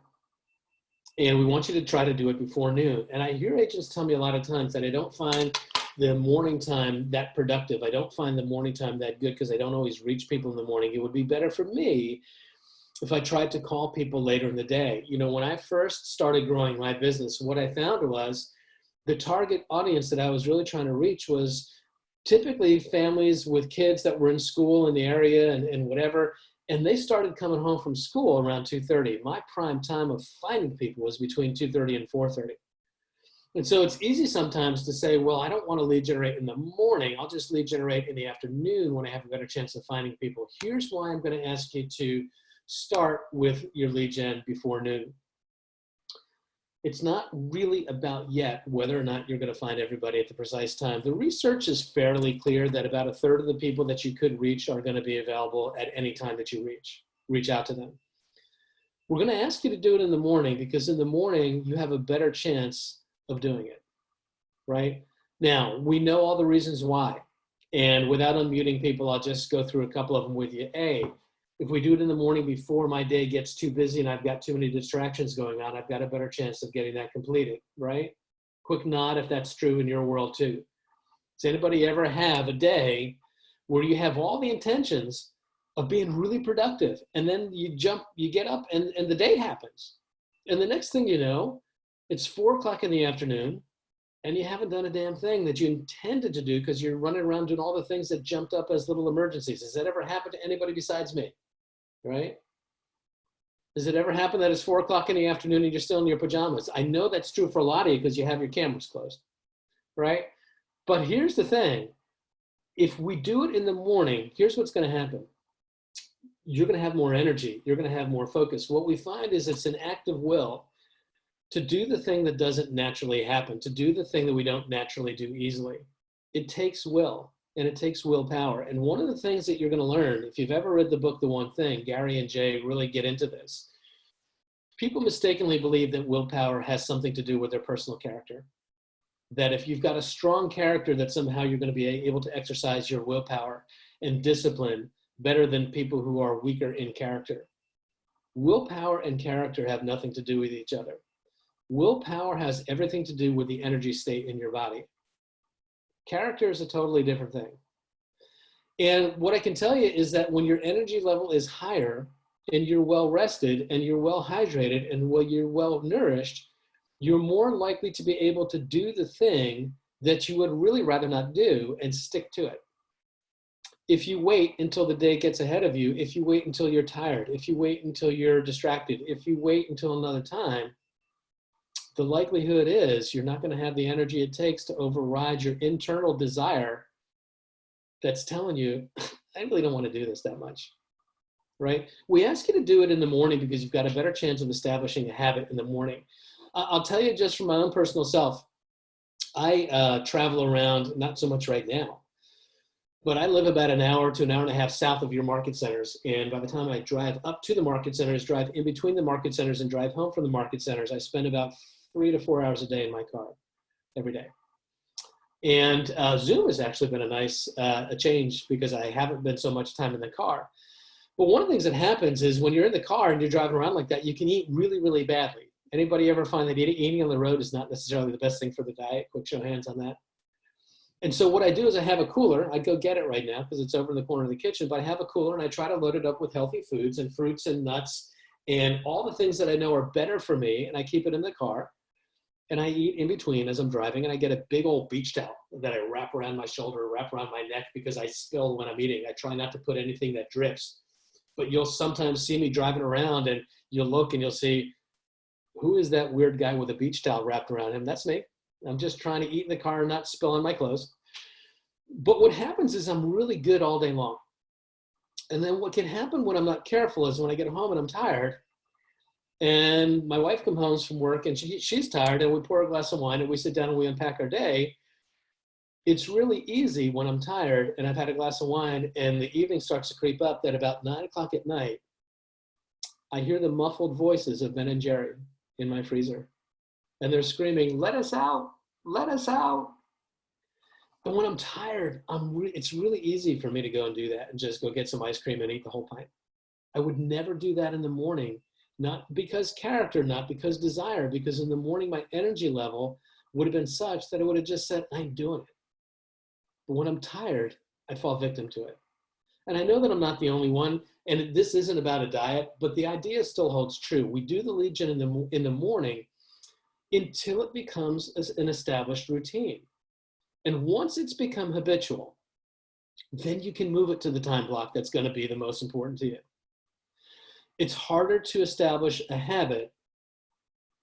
Speaker 1: And we want you to try to do it before noon. And I hear agents tell me a lot of times that I don't find the morning time that productive. I don't find the morning time that good because I don't always reach people in the morning. It would be better for me if I tried to call people later in the day. You know, when I first started growing my business, what I found was the target audience that I was really trying to reach was typically families with kids that were in school in the area and whatever. And they started coming home from school around 2:30. My prime time of finding people was between 2:30 and 4:30. And so it's easy sometimes to say, well, I don't want to lead generate in the morning. I'll just lead generate in the afternoon when I have a better chance of finding people. Here's why I'm going to ask you to start with your lead gen before noon. It's not really about yet whether or not you're going to find everybody at the precise time. The research is fairly clear that about 1/3 of the people that you could reach are going to be available at any time that you reach out to them. We're going to ask you to do it in the morning because in the morning you have a better chance of doing it, right? Now, we know all the reasons why. And without unmuting people, I'll just go through a couple of them with you. If we do it in the morning before my day gets too busy and I've got too many distractions going on, I've got a better chance of getting that completed, right? Quick nod if that's true in your world too. Does anybody ever have a day where you have all the intentions of being really productive and then you get up and the day happens. And the next thing you know, it's 4 o'clock in the afternoon and you haven't done a damn thing that you intended to do because you're running around doing all the things that jumped up as little emergencies. Has that ever happened to anybody besides me? Right? Does it ever happen that it's 4 o'clock in the afternoon and you're still in your pajamas? I know that's true for a lot of you because you have your cameras closed, right? But here's the thing. If we do it in the morning, here's what's going to happen. You're going to have more energy. You're going to have more focus. What we find is it's an act of will to do the thing that doesn't naturally happen, to do the thing that we don't naturally do easily. It takes will. And it takes willpower. And one of the things that you're going to learn, if you've ever read the book, The One Thing, Gary and Jay really get into this. People mistakenly believe that willpower has something to do with their personal character. That if you've got a strong character, that somehow you're going to be able to exercise your willpower and discipline better than people who are weaker in character. Willpower and character have nothing to do with each other. Willpower has everything to do with the energy state in your body. Character is a totally different thing. And what I can tell you is that when your energy level is higher and you're well rested and you're well hydrated and you're well nourished, you're more likely to be able to do the thing that you would really rather not do and stick to it. If you wait until the day gets ahead of you, if you wait until you're tired, if you wait until you're distracted, if you wait until another time, the likelihood is you're not going to have the energy it takes to override your internal desire that's telling you, I really don't want to do this that much, right? We ask you to do it in the morning because you've got a better chance of establishing a habit in the morning. I'll tell you just from my own personal self, I travel around, not so much right now, but I live about an hour to an hour and a half south of your market centers. And by the time I drive up to the market centers, drive in between the market centers and drive home from the market centers, I spend about 3 to 4 hours a day in my car every day. And Zoom has actually been a nice a change because I haven't been so much time in the car. But one of the things that happens is when you're in the car and you're driving around like that, you can eat really, really badly. Anybody ever find that eating on the road is not necessarily the best thing for the diet? Quick show of hands on that. And so what I do is I have a cooler. I go get it right now because it's over in the corner of the kitchen, but I have a cooler and I try to load it up with healthy foods and fruits and nuts and all the things that I know are better for me, and I keep it in the car. And I eat in between as I'm driving, and I get a big old beach towel that I wrap around my shoulder, wrap around my neck because I spill when I'm eating. I try not to put anything that drips. But you'll sometimes see me driving around and you'll look and you'll see, who is that weird guy with a beach towel wrapped around him? That's me. I'm just trying to eat in the car and not spill on my clothes. But what happens is I'm really good all day long. And then what can happen when I'm not careful is when I get home and I'm tired, And my wife comes home from work and she's tired, and we pour a glass of wine and we sit down and we unpack our day. It's really easy when I'm tired and I've had a glass of wine and the evening starts to creep up, that about 9 o'clock at night, I hear the muffled voices of Ben and Jerry in my freezer. And they're screaming, "Let us out, let us out." And when I'm tired, it's really easy for me to go and do that and just go get some ice cream and eat the whole pint. I would never do that in the morning, not because character, not because desire, because in the morning my energy level would have been such that I would have just said, "I ain't doing it." But when I'm tired, I fall victim to it. And I know that I'm not the only one, and this isn't about a diet, but the idea still holds true. We do the lead gen in the morning until it becomes an established routine. And once it's become habitual, then you can move it to the time block that's going to be the most important to you. It's harder to establish a habit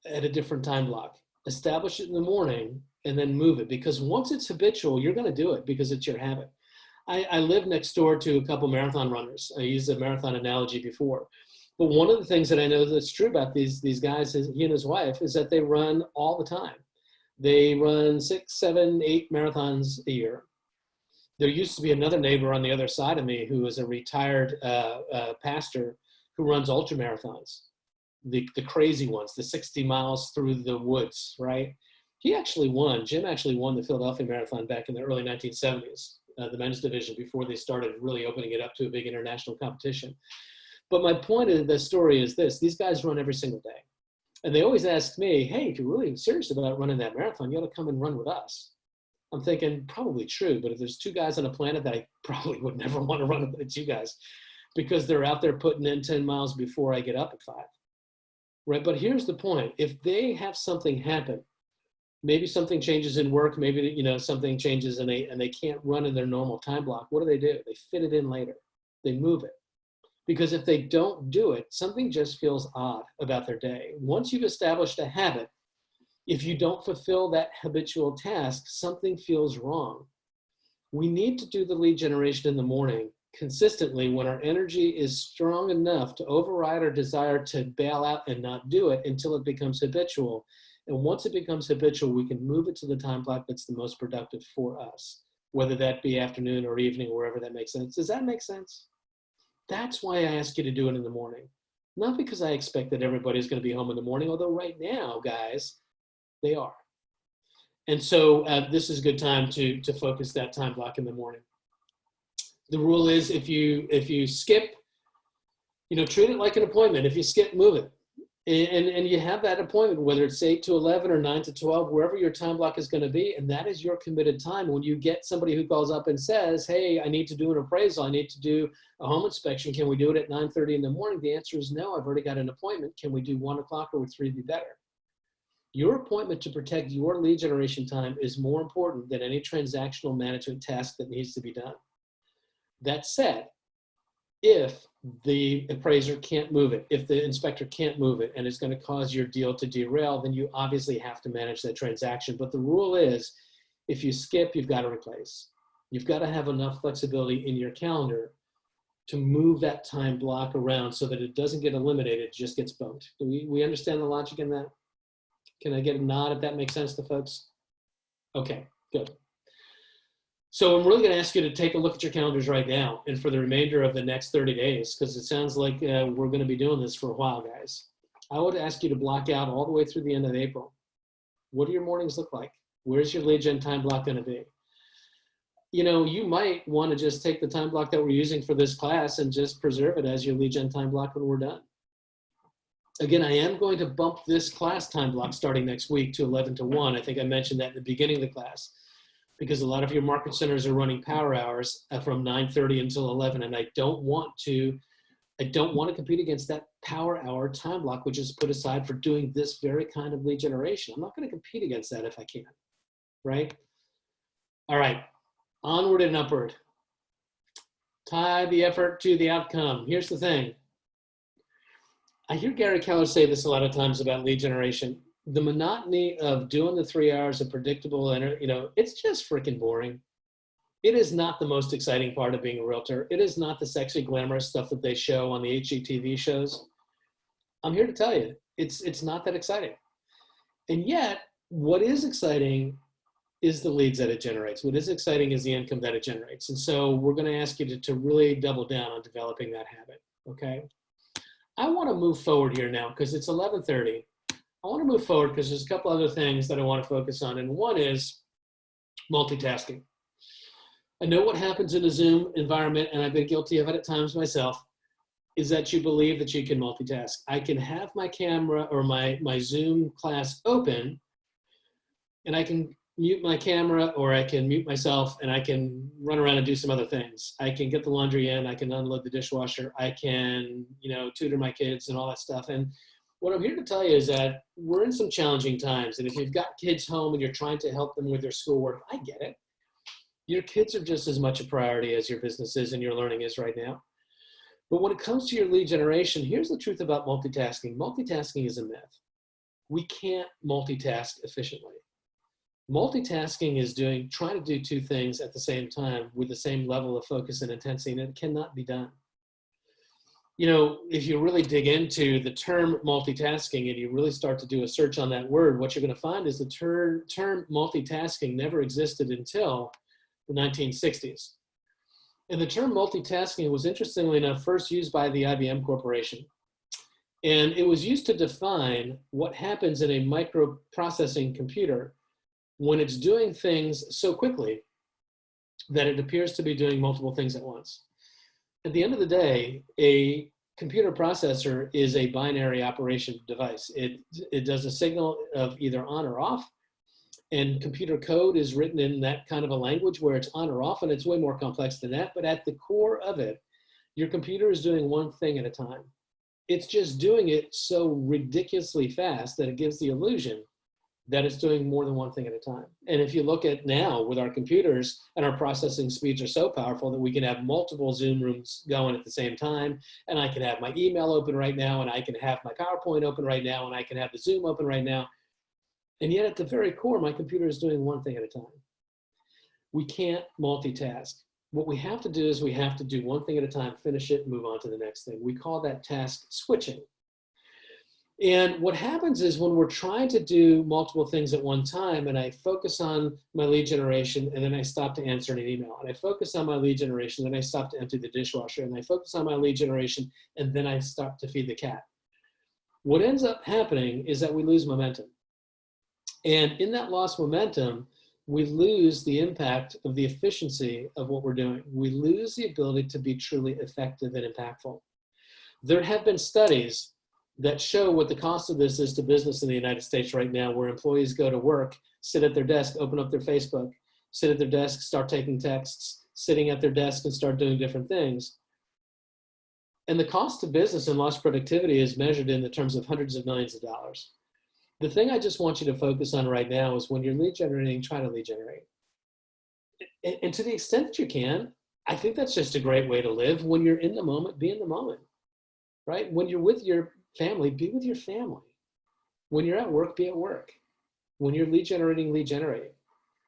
Speaker 1: at a different time block. Establish it in the morning and then move it, because once it's habitual, you're going to do it because it's your habit. I live next door to a couple marathon runners. I used a marathon analogy before. But one of the things that I know that's true about these guys, he and his wife, is that they run all the time. They run 6, 7, 8 marathons a year. There used to be another neighbor on the other side of me who is a retired pastor who runs ultra marathons, the crazy ones, the 60 miles through the woods, right? Jim actually won the Philadelphia Marathon back in the early 1970s, the men's division, before they started really opening it up to a big international competition. But my point of the story is this: these guys run every single day. And they always ask me, "Hey, if you're really serious about running that marathon, you ought to come and run with us." I'm thinking, probably true, but if there's 2 guys on the planet that I probably would never want to run with, it's you guys, because they're out there putting in 10 miles before I get up at 5. Right? But here's the point. If they have something happen, maybe something changes in work, maybe something changes and they can't run in their normal time block, what do? They fit it in later. They move it. Because if they don't do it, something just feels odd about their day. Once you've established a habit, if you don't fulfill that habitual task, something feels wrong. We need to do the lead generation in the morning consistently when our energy is strong enough to override our desire to bail out and not do it until it becomes habitual. And once it becomes habitual, we can move it to the time block that's the most productive for us, whether that be afternoon or evening, or wherever that makes sense. Does that make sense? That's why I ask you to do it in the morning. Not because I expect that everybody's going to be home in the morning, although right now, guys, they are. And so this is a good time to focus that time block in the morning. The rule is if you skip, treat it like an appointment. If you skip, move it. And you have that appointment, whether it's 8 to 11 or 9 to 12, wherever your time block is going to be, and that is your committed time. When you get somebody who calls up and says, "Hey, I need to do an appraisal, I need to do a home inspection, can we do it at 9:30 in the morning?" The answer is no, I've already got an appointment. Can we do 1 o'clock, or would 3 be better? Your appointment to protect your lead generation time is more important than any transactional management task that needs to be done. That said, if the appraiser can't move it, if the inspector can't move it, and it's going to cause your deal to derail, then you obviously have to manage that transaction. But the rule is, if you skip, you've got to replace. You've got to have enough flexibility in your calendar to move that time block around so that it doesn't get eliminated, it just gets bumped. Do we understand the logic in that? Can I get a nod if that makes sense to folks? Okay, good. So I'm really going to ask you to take a look at your calendars right now and for the remainder of the next 30 days, because it sounds like we're going to be doing this for a while, guys. I would ask you to block out all the way through the end of April. What do your mornings look like? Where's your lead gen time block going to be? You might want to just take the time block that we're using for this class and just preserve it as your lead gen time block when we're done. Again, I am going to bump this class time block starting next week to 11 to 1. I think I mentioned that in the beginning of the class, because a lot of your market centers are running power hours from 9:30 until 11, and I don't want to compete against that power hour time block, which is put aside for doing this very kind of lead generation. I'm not going to compete against that if I can, right? All right, onward and upward. Tie the effort to the outcome. Here's the thing. I hear Gary Keller say this a lot of times about lead generation. The monotony of doing the 3 hours of predictable, it's just freaking boring. It is not the most exciting part of being a realtor. It is not the sexy, glamorous stuff that they show on the HGTV shows. I'm here to tell you, It's not that exciting. And yet, what is exciting is the leads that it generates. What is exciting is the income that it generates. And so we're going to ask you to really double down on developing that habit, okay? I want to move forward here now because it's 11:30. I want to move forward because there's a couple other things that I want to focus on. And one is multitasking. I know what happens in a Zoom environment, and I've been guilty of it at times myself, is that you believe that you can multitask. I can have my camera or my Zoom class open, and I can mute my camera, or I can mute myself, and I can run around and do some other things. I can get the laundry in, I can unload the dishwasher, I can, tutor my kids and all that stuff. And what I'm here to tell you is that we're in some challenging times. And if you've got kids home and you're trying to help them with their schoolwork, I get it. Your kids are just as much a priority as your business is and your learning is right now. But when it comes to your lead generation, here's the truth about multitasking. Multitasking is a myth. We can't multitask efficiently. Multitasking is trying to do two things at the same time with the same level of focus and intensity, and it cannot be done. If you really dig into the term multitasking and you really start to do a search on that word, what you're going to find is the term multitasking never existed until the 1960s. And the term multitasking was, interestingly enough, first used by the IBM Corporation. And it was used to define what happens in a microprocessing computer when it's doing things so quickly that it appears to be doing multiple things at once. At the end of the day, a computer processor is a binary operation device. It does a signal of either on or off, and computer code is written in that kind of a language where it's on or off, and it's way more complex than that. But at the core of it, your computer is doing one thing at a time. It's just doing it so ridiculously fast that it gives the illusion that it's doing more than one thing at a time. And if you look at now with our computers, and our processing speeds are so powerful that we can have multiple Zoom rooms going at the same time, and I can have my email open right now, and I can have my PowerPoint open right now, and I can have the Zoom open right now. And yet at the very core, my computer is doing one thing at a time. We can't multitask. What we have to do is we have to do one thing at a time, finish it, and move on to the next thing. We call that task switching. And what happens is when we're trying to do multiple things at one time, and I focus on my lead generation, and then I stop to answer an email, and I focus on my lead generation, then I stop to empty the dishwasher, and I focus on my lead generation, and then I stop to feed the cat. What ends up happening is that we lose momentum. And in that lost momentum, we lose the impact of the efficiency of what we're doing. We lose the ability to be truly effective and impactful. There have been studies that show what the cost of this is to business in the United States right now, where employees go to work, sit at their desk, open up their Facebook, sit at their desk, start taking texts, sitting at their desk and start doing different things. And the cost to business and lost productivity is measured in the terms of hundreds of millions of dollars. The thing I just want you to focus on right now is when you're lead generating, try to lead generate. And to the extent that you can, I think that's just a great way to live. When you're in the moment, be in the moment, right? When you're with your family, be with your family. When you're at work, be at work. When you're lead generating, lead generate.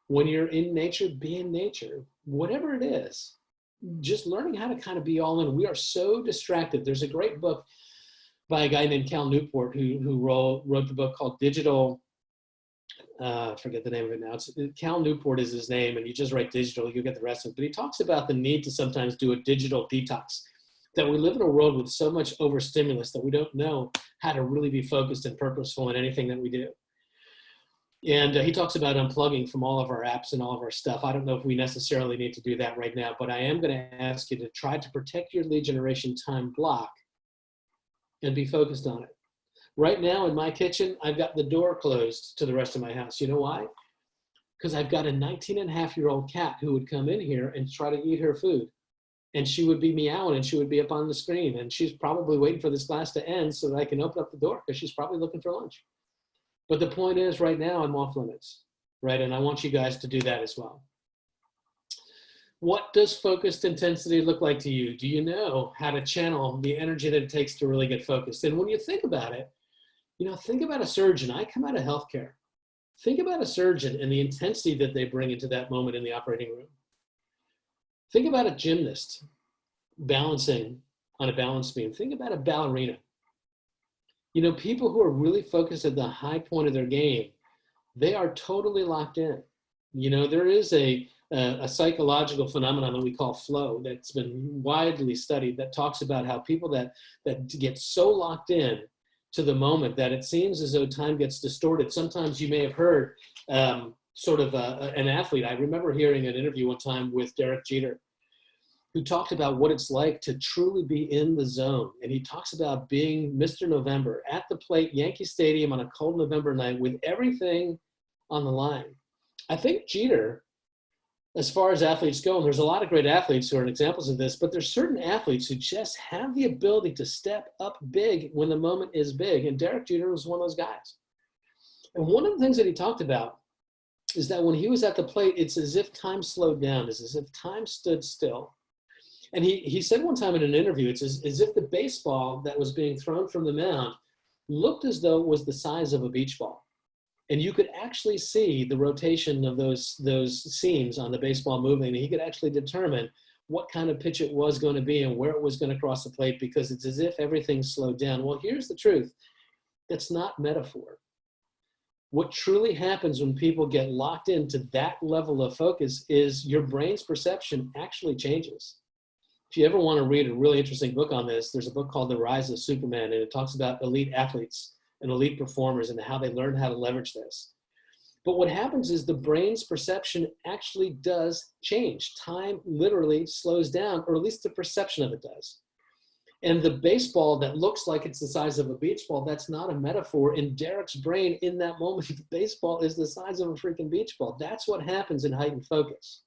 Speaker 1: When you're in nature, be in nature. Whatever it is, just learning how to kind of be all in. We are so distracted. There's a great book by a guy named Cal Newport who wrote the book called Digital. I forget the name of it now. Cal Newport is his name, and you just write digital, you'll get the rest of it. But he talks about the need to sometimes do a digital detox. That we live in a world with so much overstimulus that we don't know how to really be focused and purposeful in anything that we do. And he talks about unplugging from all of our apps and all of our stuff. I don't know if we necessarily need to do that right now, but I am going to ask you to try to protect your lead generation time block and be focused on it. Right now in my kitchen, I've got the door closed to the rest of my house. You know why? Because I've got a 19-and-a-half-year-old cat who would come in here and try to eat her food. And she would be meowing and she would be up on the screen. And she's probably waiting for this class to end so that I can open up the door because she's probably looking for lunch. But the point is right now I'm off limits, right? And I want you guys to do that as well. What does focused intensity look like to you? Do you know how to channel the energy that it takes to really get focused? And when you think about it, think about a surgeon. I come out of healthcare. Think about a surgeon and the intensity that they bring into that moment in the operating room. Think about a gymnast balancing on a balance beam. Think about a ballerina. You know, people who are really focused at the high point of their game, they are totally locked in. You know, there is a psychological phenomenon that we call flow that's been widely studied that talks about how people that get so locked in to the moment that it seems as though time gets distorted. Sometimes you may have heard sort of an athlete. I remember hearing an interview one time with Derek Jeter, who talked about what it's like to truly be in the zone. And he talks about being Mr. November at the plate, Yankee Stadium on a cold November night with everything on the line. I think Jeter, as far as athletes go, and there's a lot of great athletes who are examples of this, but there's certain athletes who just have the ability to step up big when the moment is big. And Derek Jeter was one of those guys. And one of the things that he talked about is that when he was at the plate, it's as if time slowed down. It's as if time stood still. And he said one time in an interview, it's as if the baseball that was being thrown from the mound looked as though it was the size of a beach ball. And you could actually see the rotation of those seams on the baseball moving. And he could actually determine what kind of pitch it was going to be and where it was going to cross the plate, because it's as if everything slowed down. Well, here's the truth. That's not metaphor. What truly happens when people get locked into that level of focus is your brain's perception actually changes. If you ever want to read a really interesting book on this, there's a book called The Rise of Superman, and it talks about elite athletes and elite performers and how they learn how to leverage this. But what happens is the brain's perception actually does change. Time literally slows down, or at least the perception of it does. And the baseball that looks like it's the size of a beach ball, that's not a metaphor. In Derek's brain, in that moment, the baseball is the size of a freaking beach ball. That's what happens in heightened focus.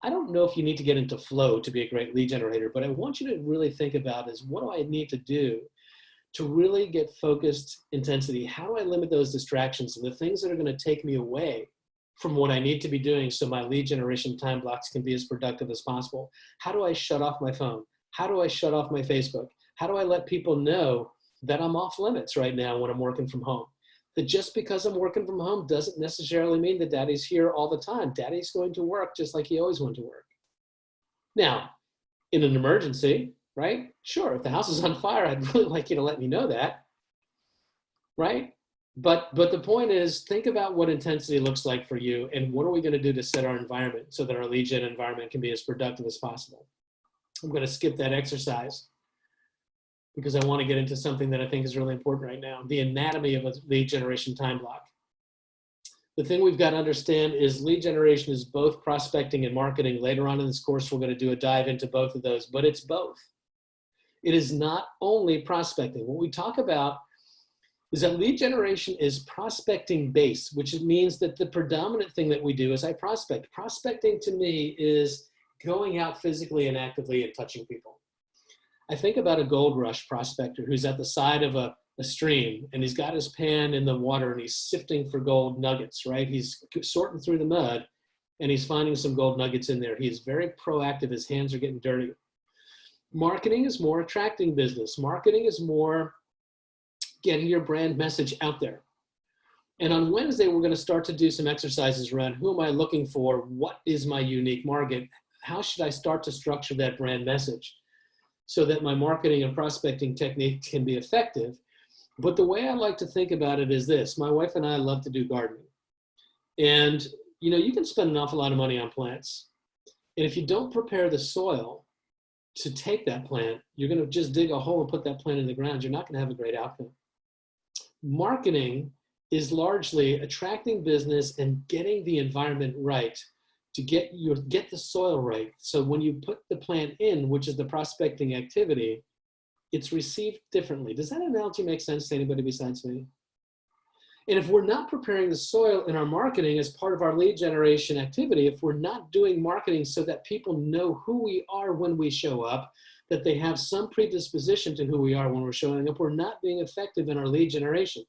Speaker 1: I don't know if you need to get into flow to be a great lead generator, but I want you to really think about is, what do I need to do to really get focused intensity? How do I limit those distractions and the things that are going to take me away from what I need to be doing so my lead generation time blocks can be as productive as possible? How do I shut off my phone? How do I shut off my Facebook? How do I let people know that I'm off limits right now when I'm working from home? That just because I'm working from home doesn't necessarily mean that daddy's here all the time. Daddy's going to work just like he always went to work. Now, in an emergency, right? Sure, if the house is on fire, I'd really like you to let me know that, right? But the point is, think about what intensity looks like for you, and what are we going to do to set our environment so that our lead gen environment can be as productive as possible. I'm going to skip that exercise because I want to get into something that I think is really important right now, the anatomy of a lead generation time block. The thing we've got to understand is lead generation is both prospecting and marketing. Later on in this course, we're going to do a dive into both of those, but it's both. It is not only prospecting. What we talk about is that lead generation is prospecting based, which means that the predominant thing that we do is I prospect. Prospecting to me is going out physically and actively and touching people. I think about a gold rush prospector who's at the side of a stream, and he's got his pan in the water and he's sifting for gold nuggets, right? He's sorting through the mud and he's finding some gold nuggets in there. He is very proactive. His hands are getting dirty. Marketing is more attracting business. Marketing is more getting your brand message out there. And on Wednesday, we're going to start to do some exercises around who am I looking for? What is my unique market? How should I start to structure that brand message so that my marketing and prospecting technique can be effective? But the way I like to think about it is this. My wife and I love to do gardening. And, you know, you can spend an awful lot of money on plants. And if you don't prepare the soil to take that plant, you're going to just dig a hole and put that plant in the ground. You're not going to have a great outcome. Marketing is largely attracting business and getting the environment right to get the soil right. So when you put the plant in, which is the prospecting activity, it's received differently. Does that analogy make sense to anybody besides me? And if we're not preparing the soil in our marketing as part of our lead generation activity, if we're not doing marketing so that people know who we are when we show up, that they have some predisposition to who we are when we're showing up, we're not being effective in our lead generation.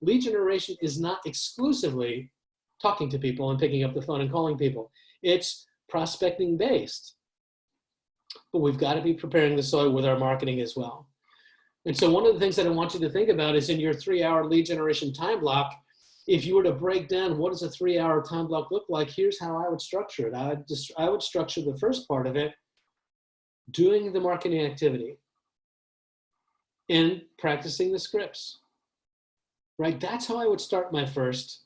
Speaker 1: Lead generation is not exclusively talking to people and picking up the phone and calling people. It's prospecting based. But we've got to be preparing the soil with our marketing as well. And so one of the things that I want you to think about is in your 3-hour lead generation time block, if you were to break down what does a 3-hour time block look like, here's how I would structure it. I would structure the first part of it, doing the marketing activity. and practicing the scripts, right? That's how I would start my first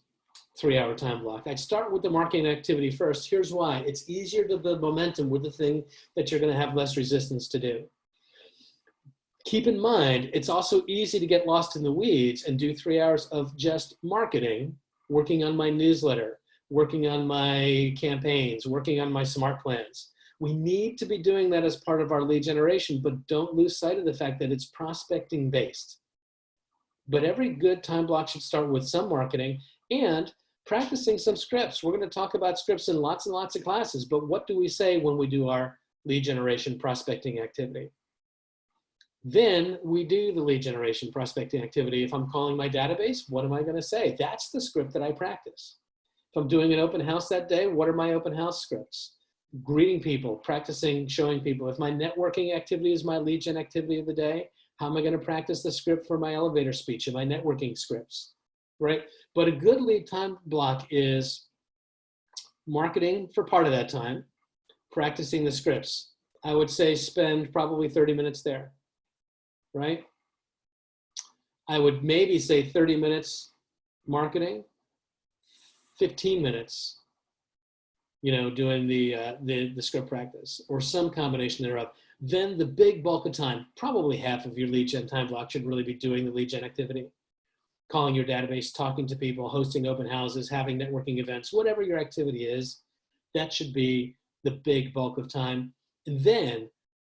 Speaker 1: 3-hour time block. I'd start with the marketing activity first. Here's why. It's easier to build momentum with the thing that you're going to have less resistance to do. Keep in mind, it's also easy to get lost in the weeds and do 3 hours of just marketing, working on my newsletter, working on my campaigns, working on my smart plans. We need to be doing that as part of our lead generation, but don't lose sight of the fact that it's prospecting based. But every good time block should start with some marketing and practicing some scripts. We're going to talk about scripts in lots and lots of classes, but what do we say when we do our lead generation prospecting activity? Then we do the lead generation prospecting activity. If I'm calling my database, what am I going to say? That's the script that I practice. If I'm doing an open house that day, what are my open house scripts? Greeting people, practicing, showing people. If my networking activity is my lead gen activity of the day, how am I going to practice the script for my elevator speech and my networking scripts, right? But a good lead time block is marketing for part of that time, practicing the scripts. I would say spend probably 30 minutes there, right? I would maybe say 30 minutes marketing, 15 minutes, doing the script practice or some combination thereof. Then the big bulk of time, probably half of your lead gen time block should really be doing the lead gen activity. Calling your database, talking to people, hosting open houses, having networking events, whatever your activity is, that should be the big bulk of time. And then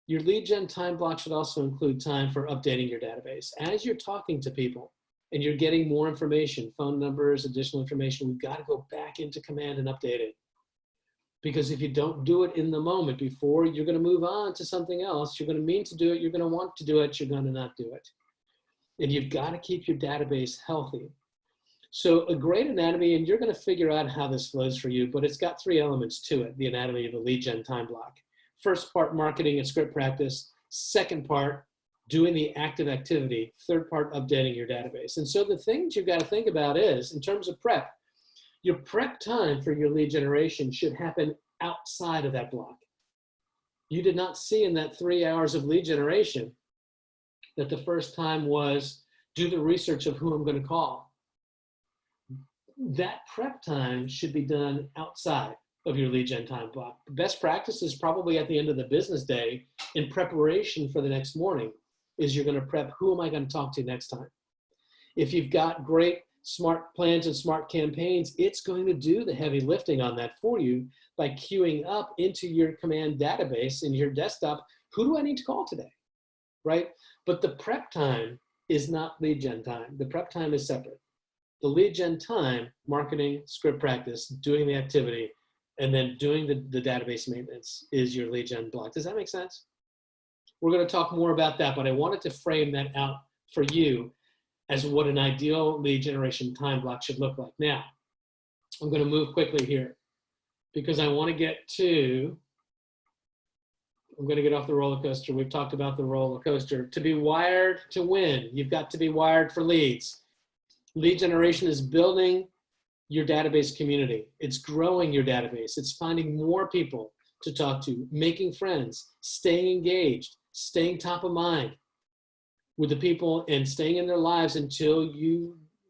Speaker 1: your lead gen time block should also include time for updating your database. As you're talking to people and you're getting more information, phone numbers, additional information, we've got to go back into Command and update it. Because if you don't do it in the moment before you're going to move on to something else, you're going to mean to do it, you're going to want to do it, you're going to not do it. And you've got to keep your database healthy. So a great anatomy, and you're going to figure out how this flows for you, but it's got 3 elements to it, the anatomy of a lead gen time block. First part, marketing and script practice. Second part, doing the active activity. Third part, updating your database. And so the things you've got to think about is, in terms of prep, your prep time for your lead generation should happen outside of that block. You did not see in that 3 hours of lead generation that the first time was do the research of who I'm going to call. That prep time should be done outside of your lead gen time block. The best practice is probably at the end of the business day in preparation for the next morning is you're going to prep who am I going to talk to next time. If you've got great smart plans and smart campaigns, it's going to do the heavy lifting on that for you by queuing up into your Command database in your desktop, who do I need to call today, right? But the prep time is not lead gen time. The prep time is separate. The lead gen time, marketing, script practice, doing the activity, and then doing the database maintenance is your lead gen block. Does that make sense? We're going to talk more about that, but I wanted to frame that out for you as what an ideal lead generation time block should look like. Now, I'm going to move quickly here because I want to get to, I'm going to get off the roller coaster. We've talked about the roller coaster. To be wired to win, you've got to be wired for leads. Lead generation is building your database community. It's growing your database. It's finding more people to talk to, making friends, staying engaged, staying top of mind with the people and staying in their lives until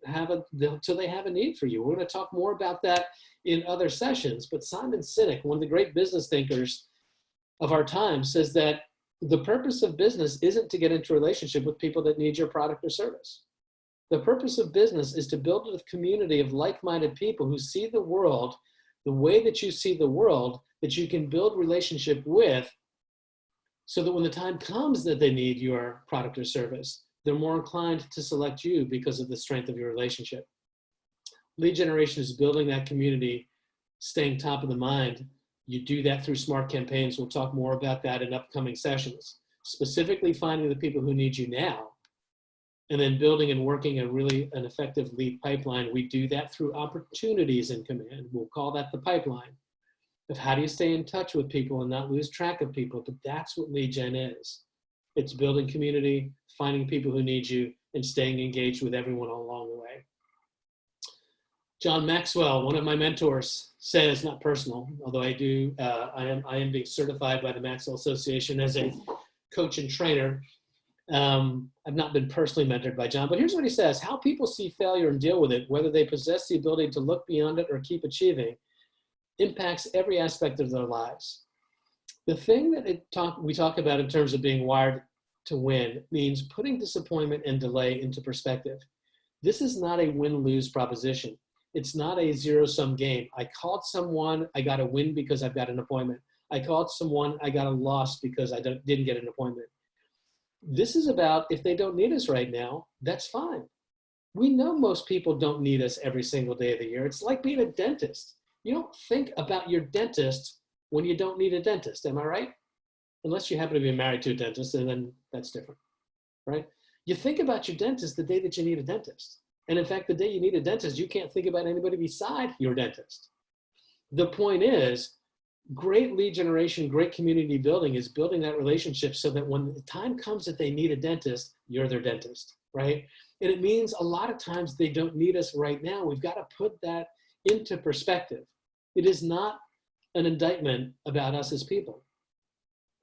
Speaker 1: they have a need for you. We're going to talk more about that in other sessions, but Simon Sinek, one of the great business thinkers of our time, says that the purpose of business isn't to get into a relationship with people that need your product or service. The purpose of business is to build a community of like-minded people who see the world the way that you see the world, that you can build relationship with, so that when the time comes that they need your product or service, they're more inclined to select you because of the strength of your relationship. Lead generation is building that community, staying top of the mind. You do that through smart campaigns. We'll talk more about that in upcoming sessions. Specifically finding the people who need you now, and then building and working an effective lead pipeline. We do that through opportunities in Command. We'll call that the pipeline of how do you stay in touch with people and not lose track of people. But that's what lead gen is. It's building community, finding people who need you, and staying engaged with everyone along the way. John Maxwell, one of my mentors, says, not personal, although I am being certified by the Maxwell Association as a coach and trainer. I've not been personally mentored by John, but here's what he says. How people see failure and deal with it, whether they possess the ability to look beyond it or keep achieving, impacts every aspect of their lives. The thing that we talk about in terms of being wired to win means putting disappointment and delay into perspective. This is not a win-lose proposition. It's not a zero-sum game. I called someone, I got a win because I've got an appointment. I called someone, I got a loss because I didn't get an appointment. This is about if they don't need us right now, that's fine. We know most people don't need us every single day of the year. It's like being a dentist. You don't think about your dentist when you don't need a dentist, am I right? Unless you happen to be married to a dentist, and then that's different, right? You think about your dentist the day that you need a dentist. And in fact, the day you need a dentist, you can't think about anybody beside your dentist. The point is, great lead generation, great community building is building that relationship so that when the time comes that they need a dentist, you're their dentist, right? And it means a lot of times they don't need us right now. We've got to put that into perspective. It is not an indictment about us as people.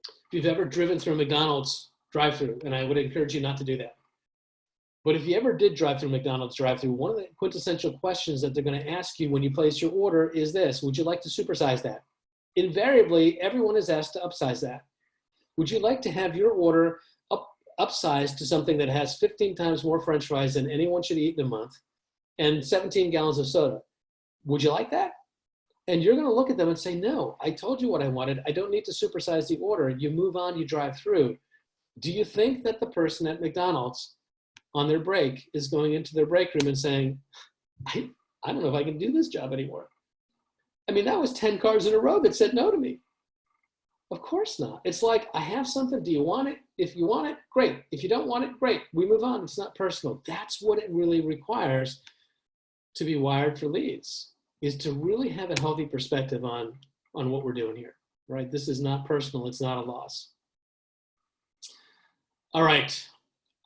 Speaker 1: If you've ever driven through a McDonald's drive-through, and I would encourage you not to do that. But if you ever did drive through McDonald's drive-through, one of the quintessential questions that they're going to ask you when you place your order is this: would you like to supersize that? Invariably, everyone is asked to upsize that. Would you like to have your order upsized to something that has 15 times more French fries than anyone should eat in a month and 17 gallons of soda? Would you like that? And you're going to look at them and say, no, I told you what I wanted. I don't need to supersize the order. You move on, you drive through. Do you think that the person at McDonald's on their break is going into their break room and saying, I don't know if I can do this job anymore? I mean, that was 10 cars in a row that said no to me. Of course not. It's like, I have something. Do you want it? If you want it, great. If you don't want it, great. We move on. It's not personal. That's what it really requires to be wired for leads, is to really have a healthy perspective on what we're doing here, right? This is not personal. It's not a loss. All right.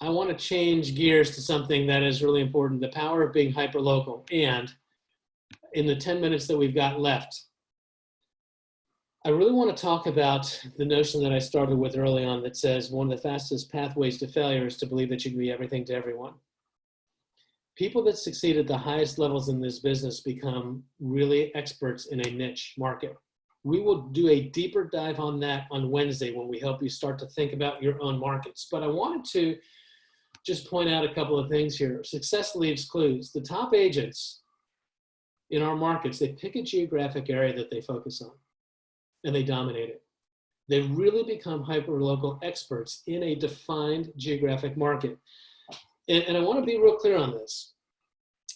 Speaker 1: I want to change gears to something that is really important, the power of being hyper-local. And in the 10 minutes that we've got left, I really want to talk about the notion that I started with early on that says one of the fastest pathways to failure is to believe that you can be everything to everyone. People that succeed at the highest levels in this business become really experts in a niche market. We will do a deeper dive on that on Wednesday when we help you start to think about your own markets. But I wanted to just point out a couple of things here. Success leaves clues. The top agents in our markets, they pick a geographic area that they focus on and they dominate it. They really become hyper-local experts in a defined geographic market. And I want to be real clear on this.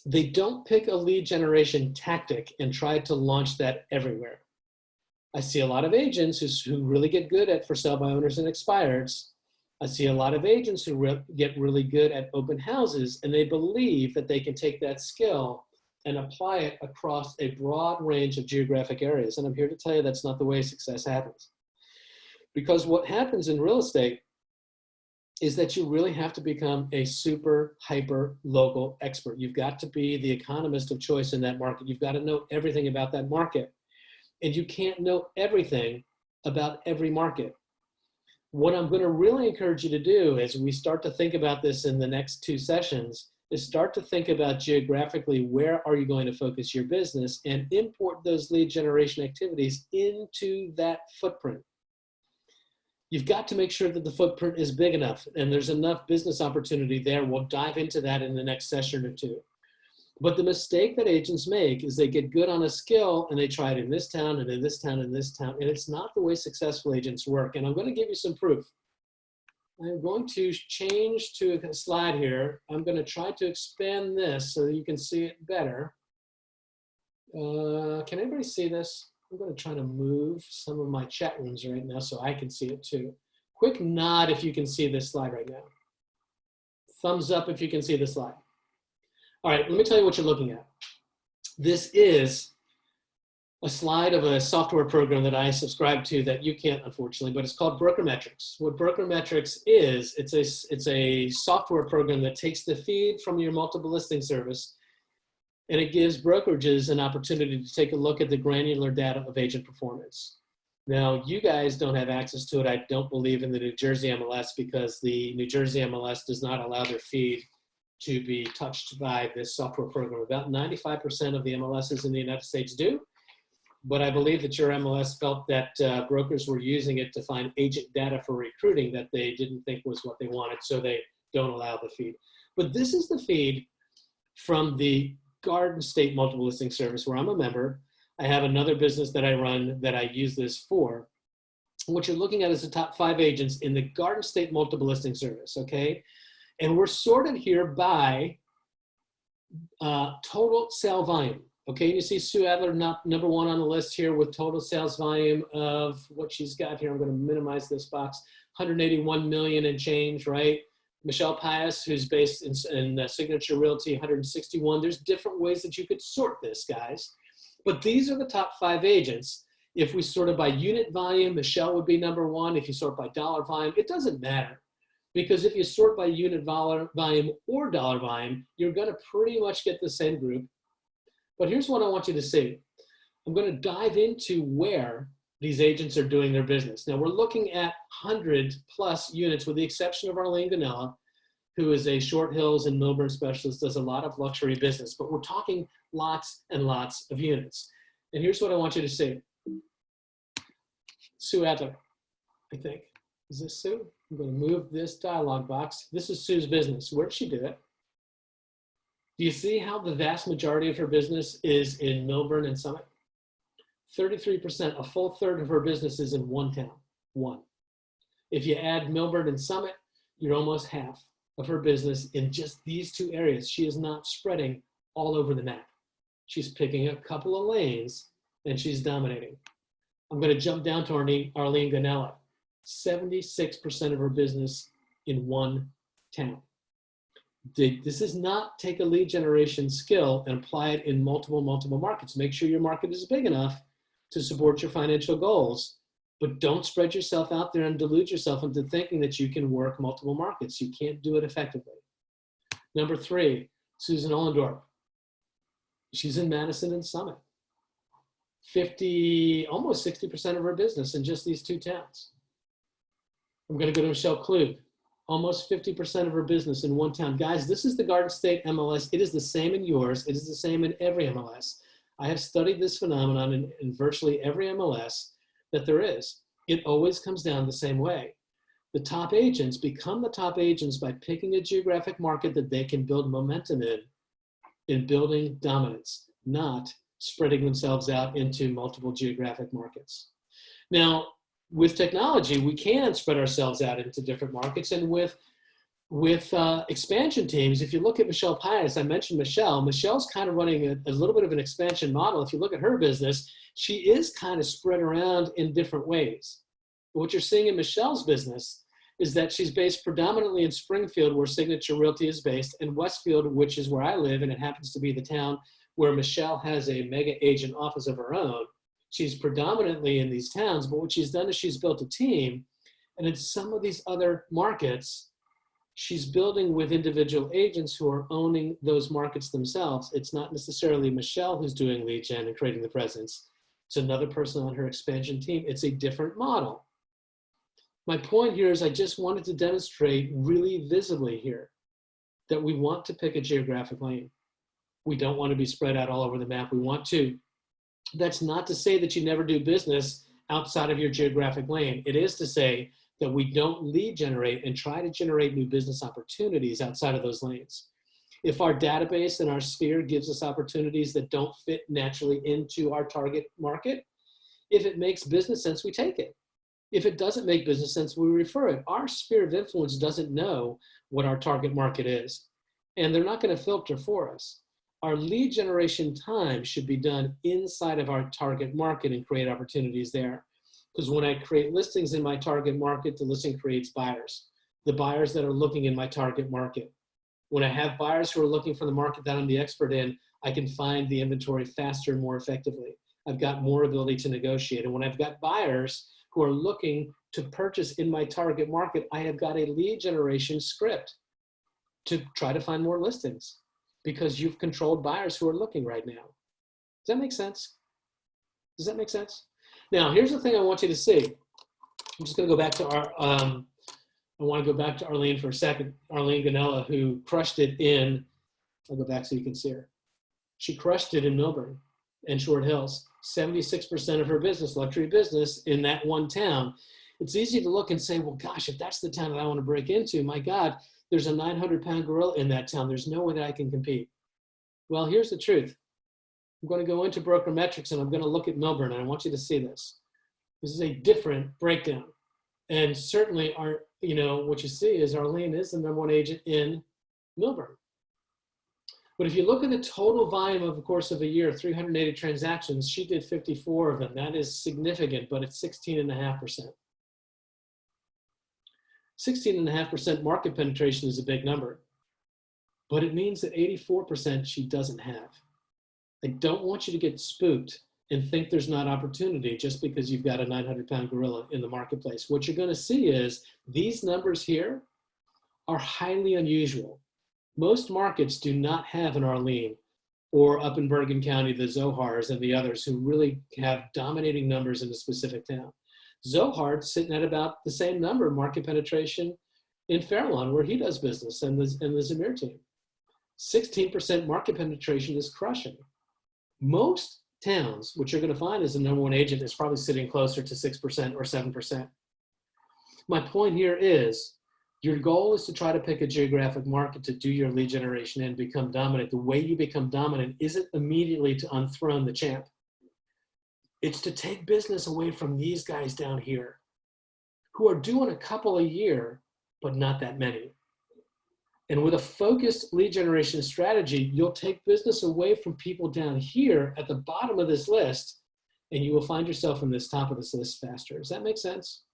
Speaker 1: They don't pick a lead generation tactic and try to launch that everywhere. I see a lot of agents who really get good at for sale by owners and expireds. I see a lot of agents who get really good at open houses, and they believe that they can take that skill and apply it across a broad range of geographic areas. And I'm here to tell you that's not the way success happens. Because what happens in real estate is that you really have to become a super hyper local expert. You've got to be the economist of choice in that market. You've got to know everything about that market. And you can't know everything about every market. What I'm going to really encourage you to do as we start to think about this in the next 2 sessions is start to think about geographically where are you going to focus your business and import those lead generation activities into that footprint. You've got to make sure that the footprint is big enough and there's enough business opportunity there. We'll dive into that in the next session or 2. But the mistake that agents make is they get good on a skill and they try it in this town and in this town and this town, and it's not the way successful agents work. And I'm going to give you some proof. I'm going to change to a slide here. I'm going to try to expand this so that you can see it better. Can anybody see this? I'm going to try to move some of my chat rooms right now so I can see it too. Quick nod if you can see this slide right now. Thumbs up if you can see the slide. All right, let me tell you what you're looking at. This is a slide of a software program that I subscribe to that you can't, unfortunately, but it's called Brokermetrics. What Brokermetrics is, it's a software program that takes the feed from your multiple listing service and it gives brokerages an opportunity to take a look at the granular data of agent performance. Now, you guys don't have access to it. I don't believe in the New Jersey MLS because the New Jersey MLS does not allow their feed to be touched by this software program. About 95% of the MLSs in the United States do, but I believe that your MLS felt that brokers were using it to find agent data for recruiting that they didn't think was what they wanted, so they don't allow the feed. But this is the feed from the Garden State Multiple Listing Service, where I'm a member. I have another business that I run that I use this for. What you're looking at is the top 5 agents in the Garden State Multiple Listing Service, okay? And we're sorted here by total sale volume, okay? You see Sue Adler number 1 on the list here with total sales volume of what she's got here. I'm gonna minimize this box, 181 million and change, right? Michelle Pius, who's based in Signature Realty, 161. There's different ways that you could sort this, guys. But these are the top 5 agents. If we sort it by unit volume, Michelle would be number 1. If you sort by dollar volume, it doesn't matter. Because if you sort by unit volume or dollar volume, you're gonna pretty much get the same group. But here's what I want you to see. I'm gonna dive into where these agents are doing their business. Now we're looking at 100+ units with the exception of Arlene Ganella, who is a Short Hills and Milburn specialist, does a lot of luxury business, but we're talking lots and lots of units. And here's what I want you to see. Sue Adler, I think. Is this Sue? I'm gonna move this dialog box. This is Sue's business. Where did she do it? Do you see how the vast majority of her business is in Milburn and Summit? 33%, a full third of her business is in one town, one. If you add Milburn and Summit, you're almost half of her business in just these 2 areas. She is not spreading all over the map. She's picking a couple of lanes and she's dominating. I'm gonna jump down to Arlene Ganella. 76% of her business in one town. This is not take a lead generation skill and apply it in multiple markets. Make sure your market is big enough to support your financial goals, but don't spread yourself out there and delude yourself into thinking that you can work multiple markets. You can't do it effectively. Number 3, Susan Ollendorp. She's in Madison and Summit. Almost 60% of her business in just these 2 towns. I'm gonna go to Michelle Klug. Almost 50% of her business in one town. Guys, this is the Garden State MLS. It is the same in yours. It is the same in every MLS. I have studied this phenomenon in virtually every MLS that there is. It always comes down the same way. The top agents become the top agents by picking a geographic market that they can build momentum in building dominance, not spreading themselves out into multiple geographic markets. Now, with technology, we can spread ourselves out into different markets, and with expansion teams, if you look at Michelle Pius, I mentioned Michelle's kind of running a little bit of an expansion model. If you look at her business, she is kind of spread around in different ways. But what you're seeing in Michelle's business is that she's based predominantly in Springfield, where Signature Realty is based, and Westfield, which is where I live, and it happens to be the town where Michelle has a mega agent office of her own. She's predominantly in these towns, but what she's done is she's built a team, and in some of these other markets, she's building with individual agents who are owning those markets themselves. It's not necessarily Michelle who's doing lead gen and creating the presence. It's another person on her expansion team. It's a different model. My point here is I just wanted to demonstrate really visibly here that we want to pick a geographic lane. We don't want to be spread out all over the map. We want to. That's not to say that you never do business outside of your geographic lane. It is to say that we don't lead generate and try to generate new business opportunities outside of those lanes. If our database and our sphere gives us opportunities that don't fit naturally into our target market, if it makes business sense, we take it. If it doesn't make business sense, we refer it. Our sphere of influence doesn't know what our target market is, and they're not going to filter for us. Our lead generation time should be done inside of our target market and create opportunities there. Because when I create listings in my target market, the listing creates buyers. The buyers that are looking in my target market. When I have buyers who are looking for the market that I'm the expert in, I can find the inventory faster and more effectively. I've got more ability to negotiate. And when I've got buyers who are looking to purchase in my target market, I have got a lead generation script to try to find more listings because you've controlled buyers who are looking right now. Does that make sense? Does that make sense? Now, here's the thing I want you to see. I'm just going to go back to I want to go back to Arlene for a second. Arlene Ganella, who crushed it in, I'll go back so you can see her. She crushed it in Millburn and Short Hills. 76% of her business, luxury business, in that one town. It's easy to look and say, well, gosh, if that's the town that I want to break into, my God, there's a 900-pound gorilla in that town. There's no way that I can compete. Well, here's the truth. I'm going to go into Brokermetrics and I'm going to look at Millburn, and I want you to see this. This is a different breakdown. And certainly, what you see is Arlene is the #1 agent in Millburn. But if you look at the total volume of the course of a year, 380 transactions, she did 54 of them. That is significant, but it's 16.5%. 16.5% market penetration is a big number, but it means that 84% she doesn't have. I don't want you to get spooked and think there's not opportunity just because you've got a 900-pound gorilla in the marketplace. What you're going to see is these numbers here are highly unusual. Most markets do not have an Arlene, or up in Bergen County, the Zohars and the others who really have dominating numbers in a specific town. Zohar's sitting at about the same number of market penetration in Fairlawn, where he does business, and the Zamir team. 16% market penetration is crushing. Most towns, which you're going to find as the #1 agent, is probably sitting closer to 6% or 7%. My point here is, your goal is to try to pick a geographic market to do your lead generation and become dominant. The way you become dominant isn't immediately to unthrone the champ. It's to take business away from these guys down here who are doing a couple a year, but not that many. And with a focused lead generation strategy, you'll take business away from people down here at the bottom of this list, and you will find yourself in this top of this list faster. Does that make sense?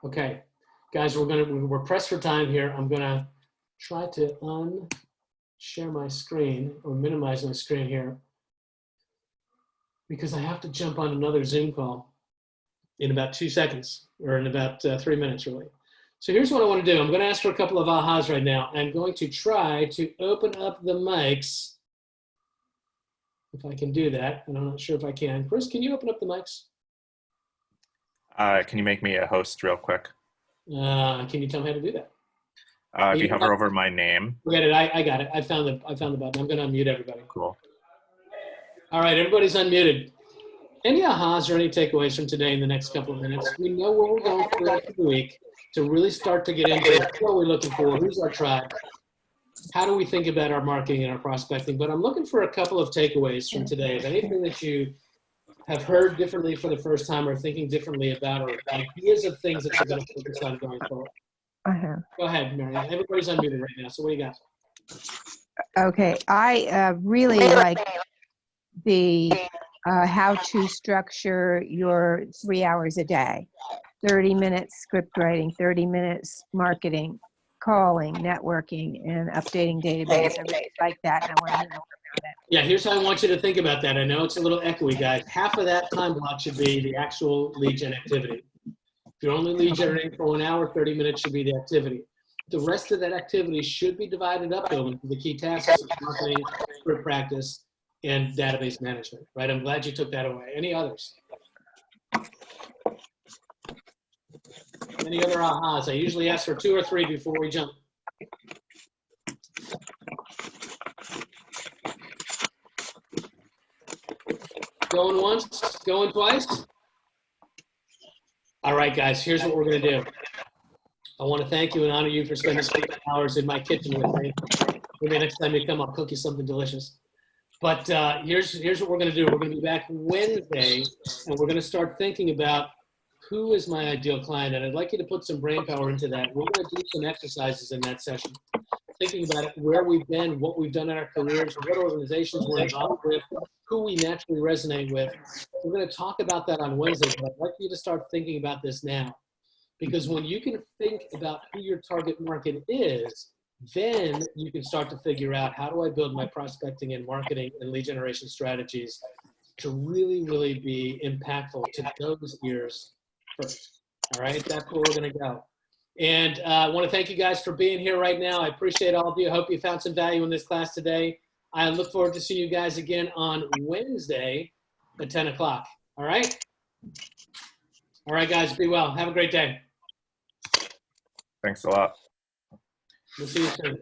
Speaker 1: Okay, guys, we're pressed for time here. I'm gonna try to unshare my screen or minimize my screen here, because I have to jump on another Zoom call in about 2 seconds, or in about 3 minutes, really. So here's what I want to do. I'm going to ask for a couple of ahas right now. I'm going to try to open up the mics, if I can do that, and I'm not sure if I can. Chris, can you open up the mics?
Speaker 3: Can you make me a host real quick?
Speaker 1: Can you tell me how to do that?
Speaker 3: If you hover over my name.
Speaker 1: Forget it. I got it. I found the button. I'm going to unmute everybody.
Speaker 3: Cool.
Speaker 1: All right, everybody's unmuted. Any ahas or any takeaways from today in the next couple of minutes? We know where we're going for the week to really start to get into what we're looking for, who's our tribe, how do we think about our marketing and our prospecting. But I'm looking for a couple of takeaways from today. If anything that you have heard differently for the first time or thinking differently about, or ideas of things that you're going to focus on going forward. Go ahead, Marianne. Everybody's unmuted right now, so what do you got?
Speaker 5: Okay, I really like the how to structure your 3 hours a day. 30 minutes script writing, 30 minutes marketing, calling, networking, and updating database. I really like that, and I want to know more about it.
Speaker 1: Yeah, here's how I want you to think about that. I know it's a little echoey, guys. Half of that time block should be the actual lead gen activity. If you're only lead generating for 1 hour, 30 minutes should be the activity. The rest of that activity should be divided up though into the key tasks of marketing, script practice, and database management, right? I'm glad you took that away. Any others? Any other ahas? I usually ask for 2 or 3 before we jump. Going once, going twice? All right, guys, here's what we're gonna do. I wanna thank you and honor you for spending 8 hours in my kitchen with me. Maybe next time you come, I'll cook you something delicious. But here's what we're gonna do. We're gonna be back Wednesday, and we're gonna start thinking about who is my ideal client, and I'd like you to put some brain power into that. We're gonna do some exercises in that session, thinking about it, where we've been, what we've done in our careers, what organizations we're involved with, who we naturally resonate with. We're gonna talk about that on Wednesday, but I'd like you to start thinking about this now. Because when you can think about who your target market is, then you can start to figure out, how do I build my prospecting and marketing and lead generation strategies to really, really be impactful to those ears first. All right, that's where we're gonna go. And I wanna thank you guys for being here right now. I appreciate all of you. I hope you found some value in this class today. I look forward to seeing you guys again on Wednesday. at 10 o'clock. All right? All right, guys, be well. Have a great day.
Speaker 3: Thanks a lot.
Speaker 1: We'll see you soon.